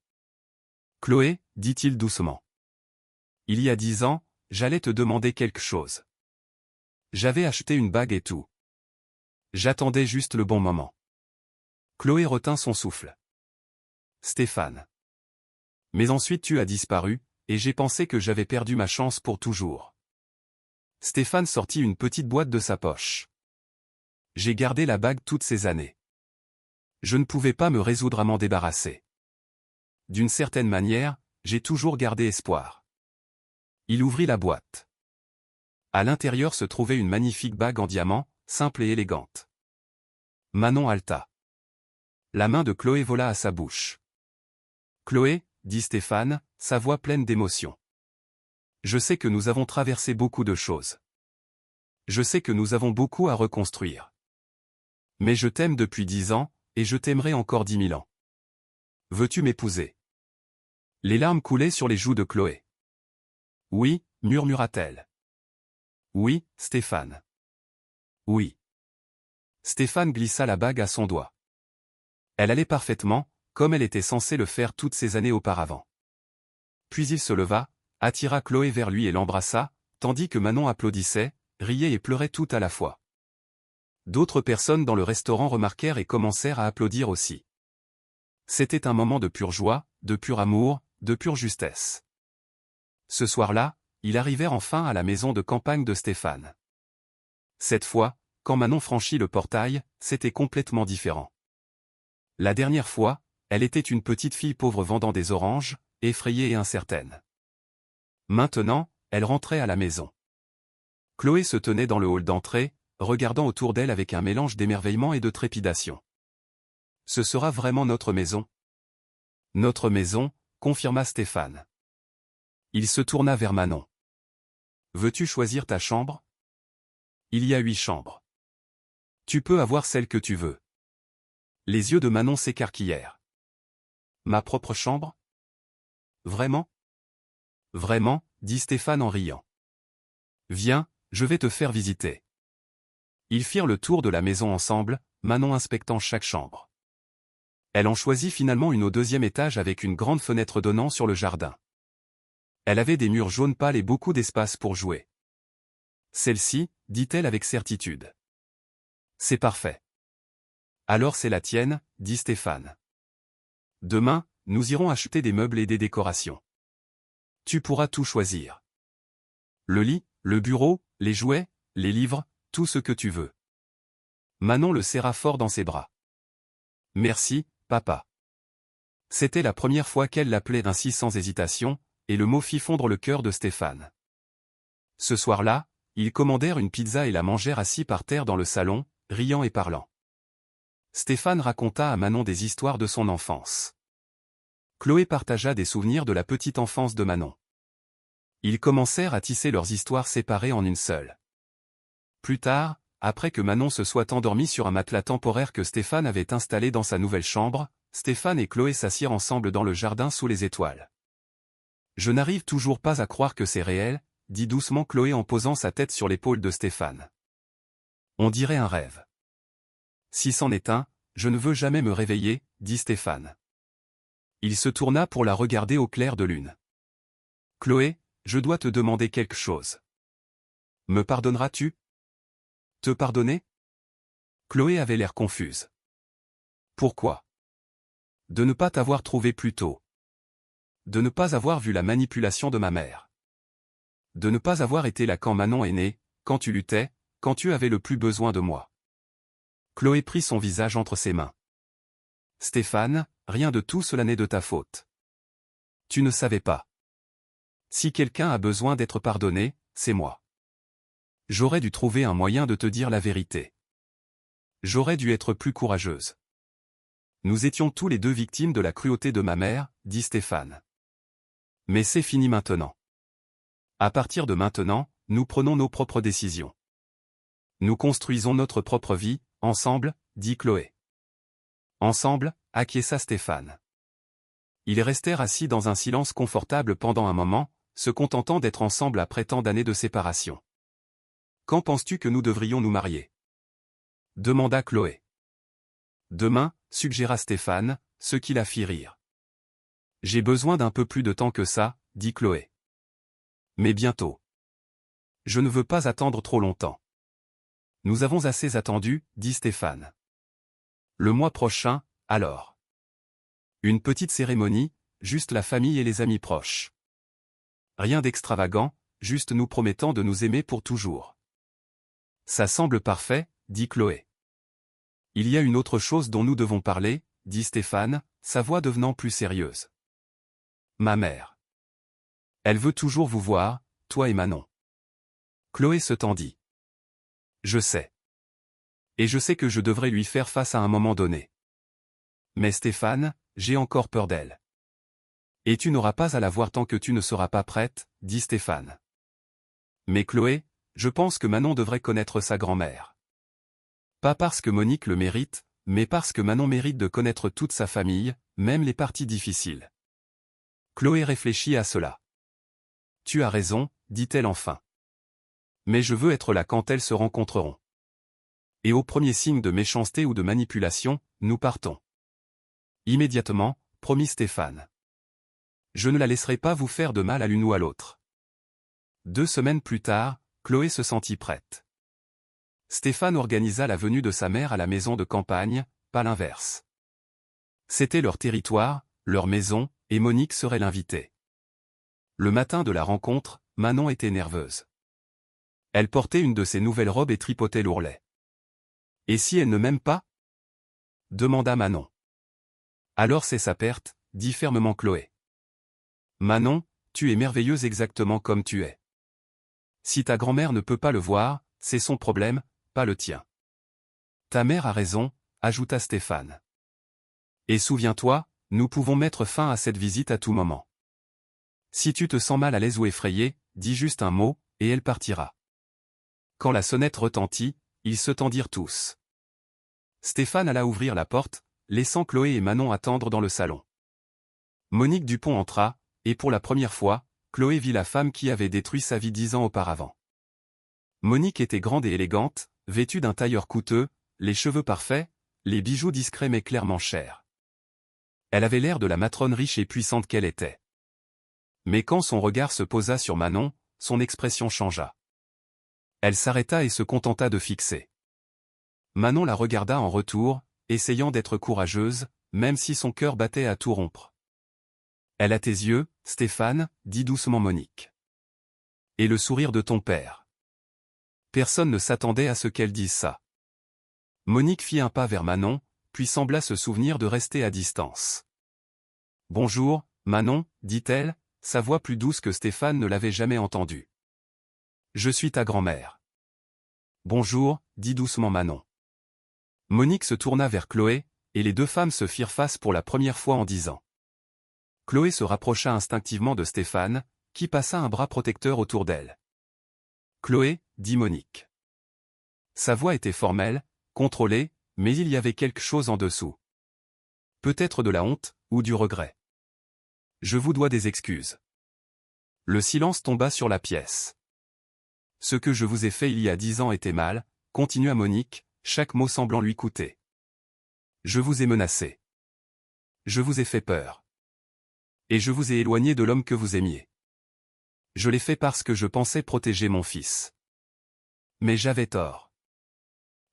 « Chloé, dit-il doucement. Il y a 10 ans, j'allais te demander quelque chose. J'avais acheté une bague et tout. J'attendais juste le bon moment. » Chloé retint son souffle. Stéphane. Mais ensuite tu as disparu, et j'ai pensé que j'avais perdu ma chance pour toujours. Stéphane sortit une petite boîte de sa poche. J'ai gardé la bague toutes ces années. Je ne pouvais pas me résoudre à m'en débarrasser. D'une certaine manière, j'ai toujours gardé espoir. Il ouvrit la boîte. À l'intérieur se trouvait une magnifique bague en diamant, simple et élégante. Manon haleta. La main de Chloé vola à sa bouche. « Chloé, » dit Stéphane, sa voix pleine d'émotion. « Je sais que nous avons traversé beaucoup de choses. Je sais que nous avons beaucoup à reconstruire. Mais je t'aime depuis 10 ans, et je t'aimerai encore 10 000 ans. Veux-tu m'épouser ?» Les larmes coulaient sur les joues de Chloé. « Oui, » murmura-t-elle. « Oui, Stéphane. Oui. » Stéphane glissa la bague à son doigt. Elle allait parfaitement, comme elle était censée le faire toutes ces années auparavant. Puis il se leva, attira Chloé vers lui et l'embrassa, tandis que Manon applaudissait, riait et pleurait tout à la fois. D'autres personnes dans le restaurant remarquèrent et commencèrent à applaudir aussi. C'était un moment de pure joie, de pur amour, de pure justesse. Ce soir-là, ils arrivèrent enfin à la maison de campagne de Stéphane. Cette fois, quand Manon franchit le portail, c'était complètement différent. La dernière fois, elle était une petite fille pauvre vendant des oranges, effrayée et incertaine. Maintenant, elle rentrait à la maison. Chloé se tenait dans le hall d'entrée, regardant autour d'elle avec un mélange d'émerveillement et de trépidation. « Ce sera vraiment notre maison ?» « Notre maison », confirma Stéphane. Il se tourna vers Manon. « Veux-tu choisir ta chambre ? Il y a 8 chambres. Tu peux avoir celle que tu veux. » Les yeux de Manon s'écarquillèrent. « Ma propre chambre ? Vraiment ? » « Vraiment, » dit Stéphane en riant. « Viens, je vais te faire visiter. » Ils firent le tour de la maison ensemble, Manon inspectant chaque chambre. Elle en choisit finalement une au 2e étage avec une grande fenêtre donnant sur le jardin. Elle avait des murs jaunes pâles et beaucoup d'espace pour jouer. « Celle-ci, » dit-elle avec certitude. « C'est parfait. »« Alors c'est la tienne, » dit Stéphane. « Demain, nous irons acheter des meubles et des décorations. Tu pourras tout choisir. Le lit, le bureau, les jouets, les livres, tout ce que tu veux. » Manon le serra fort dans ses bras. « Merci, papa. » C'était la première fois qu'elle l'appelait ainsi sans hésitation, et le mot fit fondre le cœur de Stéphane. Ce soir-là, ils commandèrent une pizza et la mangèrent assis par terre dans le salon, riant et parlant. Stéphane raconta à Manon des histoires de son enfance. Chloé partagea des souvenirs de la petite enfance de Manon. Ils commencèrent à tisser leurs histoires séparées en une seule. Plus tard, après que Manon se soit endormie sur un matelas temporaire que Stéphane avait installé dans sa nouvelle chambre, Stéphane et Chloé s'assirent ensemble dans le jardin sous les étoiles. « Je n'arrive toujours pas à croire que c'est réel, » dit doucement Chloé en posant sa tête sur l'épaule de Stéphane. « On dirait un rêve. »« Si c'en est un, je ne veux jamais me réveiller, » dit Stéphane. Il se tourna pour la regarder au clair de lune. « Chloé, je dois te demander quelque chose. Me pardonneras-tu ? » « Te pardonner ? » Chloé avait l'air confuse. « Pourquoi ? » « De ne pas t'avoir trouvé plus tôt. De ne pas avoir vu la manipulation de ma mère. De ne pas avoir été là quand Manon est née, quand tu luttais, quand tu avais le plus besoin de moi. » Chloé prit son visage entre ses mains. « Stéphane, rien de tout cela n'est de ta faute. Tu ne savais pas. Si quelqu'un a besoin d'être pardonné, c'est moi. J'aurais dû trouver un moyen de te dire la vérité. J'aurais dû être plus courageuse. Nous étions tous les deux victimes de la cruauté de ma mère, dit Stéphane. Mais c'est fini maintenant. À partir de maintenant, nous prenons nos propres décisions. Nous construisons notre propre vie, ensemble, dit Chloé. Ensemble, acquiesça Stéphane. Ils restèrent assis dans un silence confortable pendant un moment, se contentant d'être ensemble après tant d'années de séparation. « Quand penses-tu que nous devrions nous marier ? » demanda Chloé. « Demain, » suggéra Stéphane, ce qui la fit rire. « J'ai besoin d'un peu plus de temps que ça, » dit Chloé. « Mais bientôt. Je ne veux pas attendre trop longtemps. Nous avons assez attendu, dit Stéphane. Le mois prochain, alors. Une petite cérémonie, juste la famille et les amis proches. Rien d'extravagant, juste nous promettant de nous aimer pour toujours. Ça semble parfait, dit Chloé. Il y a une autre chose dont nous devons parler, dit Stéphane, sa voix devenant plus sérieuse. Ma mère. Elle veut toujours vous voir, toi et Manon. Chloé se tendit. Je sais. Et je sais que je devrais lui faire face à un moment donné. Mais Stéphane, j'ai encore peur d'elle. Et tu n'auras pas à la voir tant que tu ne seras pas prête, dit Stéphane. Mais Chloé, je pense que Manon devrait connaître sa grand-mère. Pas parce que Monique le mérite, mais parce que Manon mérite de connaître toute sa famille, même les parties difficiles. Chloé réfléchit à cela. Tu as raison, dit-elle enfin. Mais je veux être là quand elles se rencontreront. Et au premier signe de méchanceté ou de manipulation, nous partons. Immédiatement, promit Stéphane. Je ne la laisserai pas vous faire de mal à l'une ou à l'autre. 2 semaines plus tard, Chloé se sentit prête. Stéphane organisa la venue de sa mère à la maison de campagne, pas l'inverse. C'était leur territoire, leur maison, et Monique serait l'invitée. Le matin de la rencontre, Manon était nerveuse. Elle portait une de ses nouvelles robes et tripotait l'ourlet. « Et si elle ne m'aime pas ?» demanda Manon. « Alors c'est sa perte, » dit fermement Chloé. « Manon, tu es merveilleuse exactement comme tu es. Si ta grand-mère ne peut pas le voir, c'est son problème, pas le tien. » Ta mère a raison, ajouta Stéphane. Et souviens-toi, nous pouvons mettre fin à cette visite à tout moment. Si tu te sens mal à l'aise ou effrayé, dis juste un mot, et elle partira. Quand la sonnette retentit, ils se tendirent tous. Stéphane alla ouvrir la porte, laissant Chloé et Manon attendre dans le salon. Monique Dupont entra, et pour la première fois, Chloé vit la femme qui avait détruit sa vie 10 ans auparavant. Monique était grande et élégante, vêtue d'un tailleur coûteux, les cheveux parfaits, les bijoux discrets mais clairement chers. Elle avait l'air de la matrone riche et puissante qu'elle était. Mais quand son regard se posa sur Manon, son expression changea. Elle s'arrêta et se contenta de fixer. Manon la regarda en retour, essayant d'être courageuse, même si son cœur battait à tout rompre. « Elle a tes yeux, Stéphane, dit doucement Monique. Et le sourire de ton père. » Personne ne s'attendait à ce qu'elle dise ça. Monique fit un pas vers Manon, puis sembla se souvenir de rester à distance. « Bonjour, Manon, dit-elle, sa voix plus douce que Stéphane ne l'avait jamais entendue. « Je suis ta grand-mère. »« Bonjour, dit doucement Manon. » Monique se tourna vers Chloé, et les deux femmes se firent face pour la première fois en 10 ans. Chloé se rapprocha instinctivement de Stéphane, qui passa un bras protecteur autour d'elle. « Chloé, dit Monique. » Sa voix était formelle, contrôlée, mais il y avait quelque chose en dessous. Peut-être de la honte, ou du regret. « Je vous dois des excuses. » Le silence tomba sur la pièce. « Ce que je vous ai fait il y a 10 ans était mal, » continua Monique, chaque mot semblant lui coûter. « Je vous ai menacé. Je vous ai fait peur. Et je vous ai éloigné de l'homme que vous aimiez. Je l'ai fait parce que je pensais protéger mon fils. Mais j'avais tort.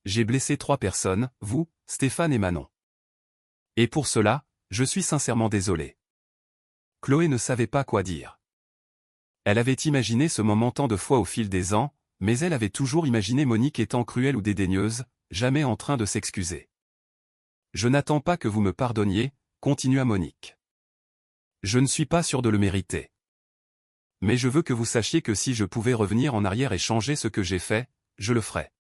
J'ai blessé 3 personnes, vous, Stéphane et Manon. Et pour cela, je suis sincèrement désolé. » Chloé ne savait pas quoi dire. Elle avait imaginé ce moment tant de fois au fil des ans, mais elle avait toujours imaginé Monique étant cruelle ou dédaigneuse, jamais en train de s'excuser. « Je n'attends pas que vous me pardonniez, » continua Monique. « Je ne suis pas sûr de le mériter. Mais je veux que vous sachiez que si je pouvais revenir en arrière et changer ce que j'ai fait, je le ferais.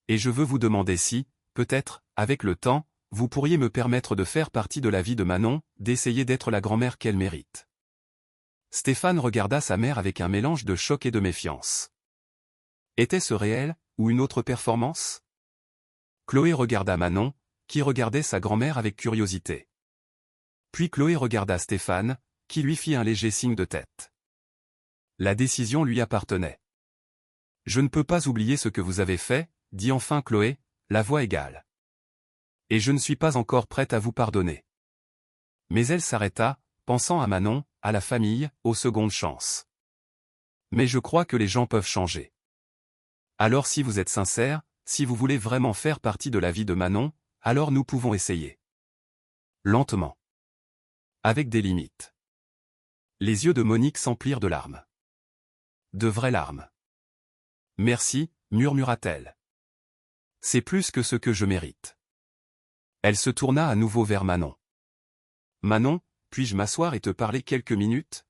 Et je veux vous demander si, peut-être, avec le temps, vous pourriez me permettre de faire partie de la vie de Manon, d'essayer d'être la grand-mère qu'elle mérite. » Stéphane regarda sa mère avec un mélange de choc et de méfiance. Était-ce réel, ou une autre performance? Chloé regarda Manon, qui regardait sa grand-mère avec curiosité. Puis Chloé regarda Stéphane, qui lui fit un léger signe de tête. La décision lui appartenait. « Je ne peux pas oublier ce que vous avez fait, » dit enfin Chloé, la voix égale. « Et je ne suis pas encore prête à vous pardonner. » Mais elle s'arrêta, pensant à Manon, à la famille, aux secondes chances. « Mais je crois que les gens peuvent changer. Alors si vous êtes sincère, si vous voulez vraiment faire partie de la vie de Manon, alors nous pouvons essayer. » Lentement. avec des limites. Les yeux de Monique s'emplirent de larmes. De vraies larmes. Merci, murmura-t-elle. C'est plus que ce que je mérite. Elle se tourna à nouveau vers Manon. Manon, puis-je m'asseoir et te parler quelques minutes?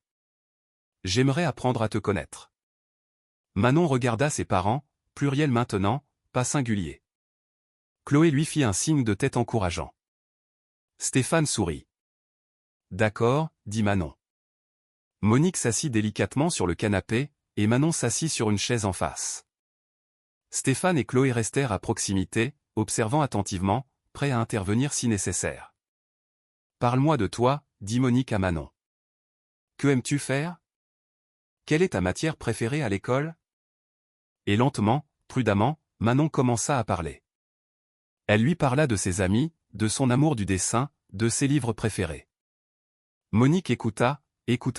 J'aimerais apprendre à te connaître. Manon regarda ses parents, pluriel maintenant, pas singulier. Chloé lui fit un signe de tête encourageant. Stéphane sourit. D'accord, dit Manon. Monique s'assit délicatement sur le canapé, et Manon s'assit sur une chaise en face. Stéphane et Chloé restèrent à proximité, observant attentivement, prêts à intervenir si nécessaire. Parle-moi de toi, dit Monique à Manon. Que aimes-tu faire? Quelle est ta matière préférée à l'école? Et lentement, prudemment, Manon commença à parler. Elle lui parla de ses amis, de son amour du dessin, de ses livres préférés. Monique écouta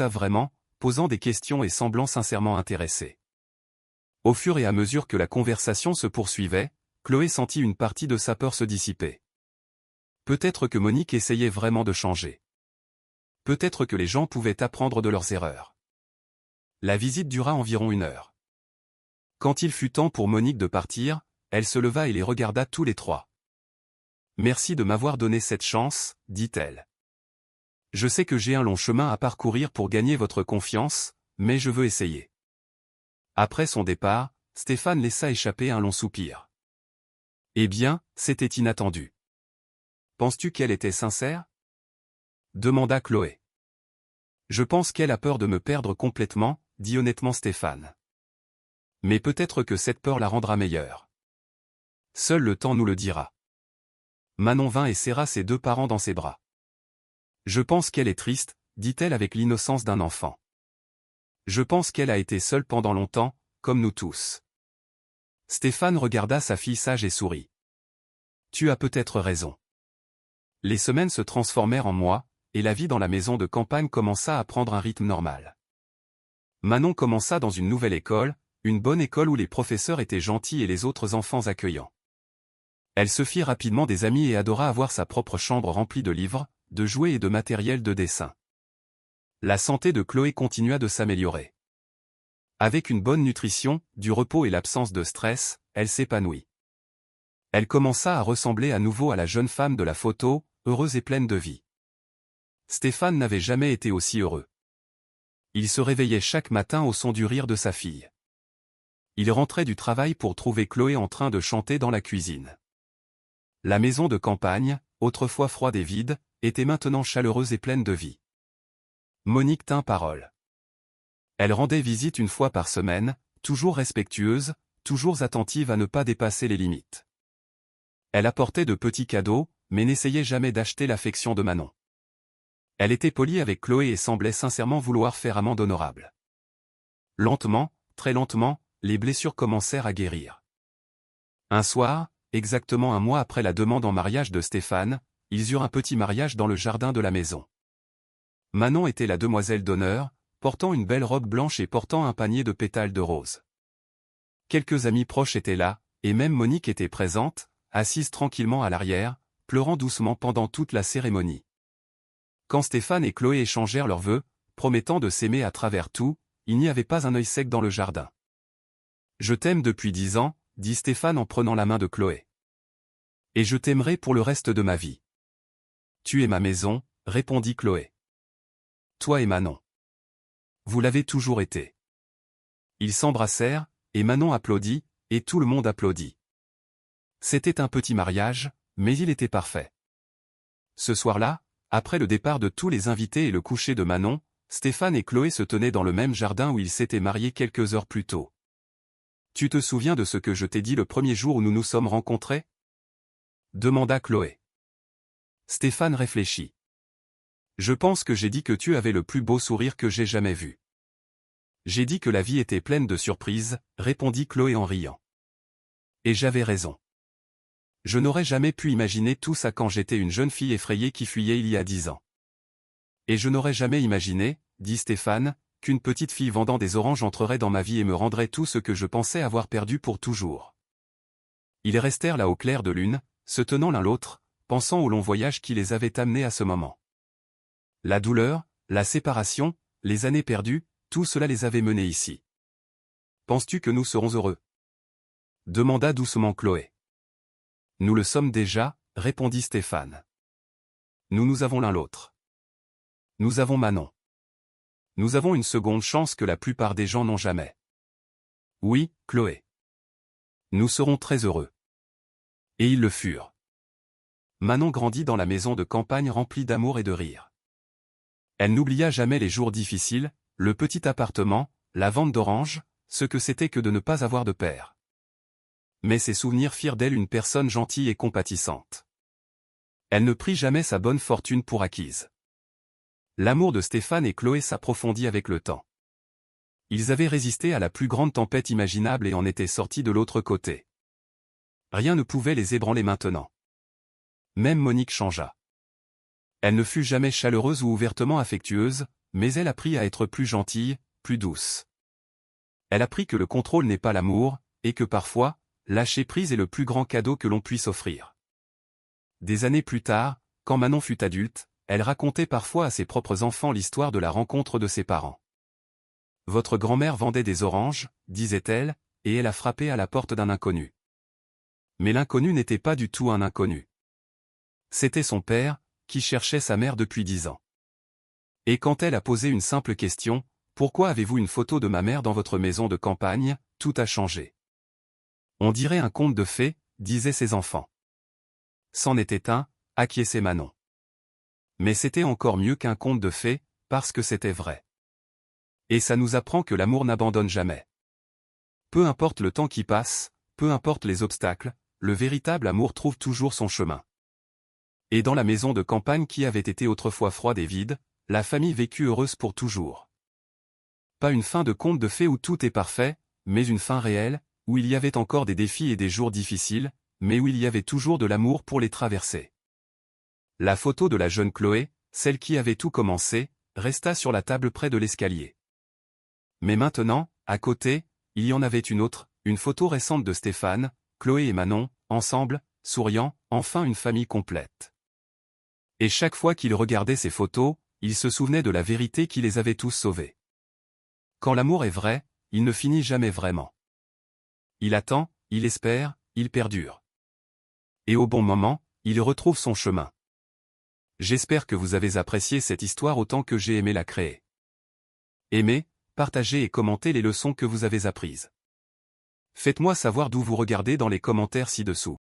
vraiment, posant des questions et semblant sincèrement intéressée. Au fur et à mesure que la conversation se poursuivait, Chloé sentit une partie de sa peur se dissiper. Peut-être que Monique essayait vraiment de changer. Peut-être que les gens pouvaient apprendre de leurs erreurs. La visite dura environ 1 heure. Quand il fut temps pour Monique de partir, elle se leva et les regarda tous les trois. « Merci de m'avoir donné cette chance, dit-elle. Je sais que j'ai un long chemin à parcourir pour gagner votre confiance, mais je veux essayer. » Après son départ, Stéphane laissa échapper un long soupir. « Eh bien, c'était inattendu. Penses-tu qu'elle était sincère? » demanda Chloé. « Je pense qu'elle a peur de me perdre complètement, dit honnêtement Stéphane. Mais peut-être que cette peur la rendra meilleure. Seul le temps nous le dira. » Manon vint et serra ses 2 parents dans ses bras. « Je pense qu'elle est triste, dit-elle avec l'innocence d'un enfant. Je pense qu'elle a été seule pendant longtemps, comme nous tous. » Stéphane regarda sa fille sage et sourit. « Tu as peut-être raison. » Les semaines se transformèrent en mois, et la vie dans la maison de campagne commença à prendre un rythme normal. Manon commença dans une nouvelle école, une bonne école où les professeurs étaient gentils et les autres enfants accueillants. Elle se fit rapidement des amis et adora avoir sa propre chambre remplie de livres, de jouets et de matériel de dessin. La santé de Chloé continua de s'améliorer. Avec une bonne nutrition, du repos et l'absence de stress, elle s'épanouit. Elle commença à ressembler à nouveau à la jeune femme de la photo, heureuse et pleine de vie. Stéphane n'avait jamais été aussi heureux. Il se réveillait chaque matin au son du rire de sa fille. Il rentrait du travail pour trouver Chloé en train de chanter dans la cuisine. La maison de campagne, autrefois froide et vide, était maintenant chaleureuse et pleine de vie. Monique tint parole. Elle rendait visite 1 fois par semaine, toujours respectueuse, toujours attentive à ne pas dépasser les limites. Elle apportait de petits cadeaux, mais n'essayait jamais d'acheter l'affection de Manon. Elle était polie avec Chloé et semblait sincèrement vouloir faire amende honorable. Lentement, très lentement, les blessures commencèrent à guérir. Un soir, exactement 1 mois après la demande en mariage de Stéphane, ils eurent un petit mariage dans le jardin de la maison. Manon était la demoiselle d'honneur, portant une belle robe blanche et portant un panier de pétales de rose. Quelques amis proches étaient là, et même Monique était présente, assise tranquillement à l'arrière, pleurant doucement pendant toute la cérémonie. Quand Stéphane et Chloé échangèrent leurs vœux, promettant de s'aimer à travers tout, il n'y avait pas un œil sec dans le jardin. « Je t'aime depuis 10 ans, dit Stéphane en prenant la main de Chloé. Et je t'aimerai pour le reste de ma vie. Tu es ma maison, répondit Chloé. Toi et Manon. Vous l'avez toujours été. Ils s'embrassèrent, et Manon applaudit, et tout le monde applaudit. C'était un petit mariage, mais il était parfait. Ce soir-là, après le départ de tous les invités et le coucher de Manon, Stéphane et Chloé se tenaient dans le même jardin où ils s'étaient mariés quelques heures plus tôt. Tu te souviens de ce que je t'ai dit le premier jour où nous nous sommes rencontrés? Demanda Chloé. Stéphane réfléchit. Je pense que j'ai dit que tu avais le plus beau sourire que j'ai jamais vu. J'ai dit que la vie était pleine de surprises, répondit Chloé en riant. Et j'avais raison. Je n'aurais jamais pu imaginer tout ça quand j'étais une jeune fille effrayée qui fuyait il y a 10 ans. Et je n'aurais jamais imaginé, dit Stéphane, qu'une petite fille vendant des oranges entrerait dans ma vie et me rendrait tout ce que je pensais avoir perdu pour toujours. Ils restèrent là au clair de lune, se tenant l'un l'autre, pensant au long voyage qui les avait amenés à ce moment. La douleur, la séparation, les années perdues, tout cela les avait menés ici. Penses-tu que nous serons heureux? Demanda doucement Chloé. Nous le sommes déjà, répondit Stéphane. Nous avons l'un l'autre. Nous avons Manon. Nous avons une seconde chance que la plupart des gens n'ont jamais. Oui, Chloé. Nous serons très heureux. Et ils le furent. Manon grandit dans la maison de campagne remplie d'amour et de rire. Elle n'oublia jamais les jours difficiles, le petit appartement, la vente d'oranges, ce que c'était que de ne pas avoir de père. Mais ces souvenirs firent d'elle une personne gentille et compatissante. Elle ne prit jamais sa bonne fortune pour acquise. L'amour de Stéphane et Chloé s'approfondit avec le temps. Ils avaient résisté à la plus grande tempête imaginable et en étaient sortis de l'autre côté. Rien ne pouvait les ébranler maintenant. Même Monique changea. Elle ne fut jamais chaleureuse ou ouvertement affectueuse, mais elle apprit à être plus gentille, plus douce. Elle apprit que le contrôle n'est pas l'amour, et que parfois, lâcher prise est le plus grand cadeau que l'on puisse offrir. Des années plus tard, quand Manon fut adulte, elle racontait parfois à ses propres enfants l'histoire de la rencontre de ses parents. Votre grand-mère vendait des oranges, disait-elle, et elle a frappé à la porte d'un inconnu. Mais l'inconnu n'était pas du tout un inconnu. C'était son père, qui cherchait sa mère depuis 10 ans. Et quand elle a posé une simple question, « Pourquoi avez-vous une photo de ma mère dans votre maison de campagne ?» tout a changé. On dirait un conte de fées, disaient ses enfants. C'en était un, acquiesçait Manon. Mais c'était encore mieux qu'un conte de fées, parce que c'était vrai. Et ça nous apprend que l'amour n'abandonne jamais. Peu importe le temps qui passe, peu importe les obstacles, le véritable amour trouve toujours son chemin. Et dans la maison de campagne qui avait été autrefois froide et vide, la famille vécut heureuse pour toujours. Pas une fin de conte de fées où tout est parfait, mais une fin réelle, où il y avait encore des défis et des jours difficiles, mais où il y avait toujours de l'amour pour les traverser. La photo de la jeune Chloé, celle qui avait tout commencé, resta sur la table près de l'escalier. Mais maintenant, à côté, il y en avait une autre, une photo récente de Stéphane, Chloé et Manon, ensemble, souriant, enfin une famille complète. Et chaque fois qu'il regardait ces photos, il se souvenait de la vérité qui les avait tous sauvés. Quand l'amour est vrai, il ne finit jamais vraiment. Il attend, il espère, il perdure. Et au bon moment, il retrouve son chemin. J'espère que vous avez apprécié cette histoire autant que j'ai aimé la créer. Aimez, partagez et commentez les leçons que vous avez apprises. Faites-moi savoir d'où vous regardez dans les commentaires ci-dessous.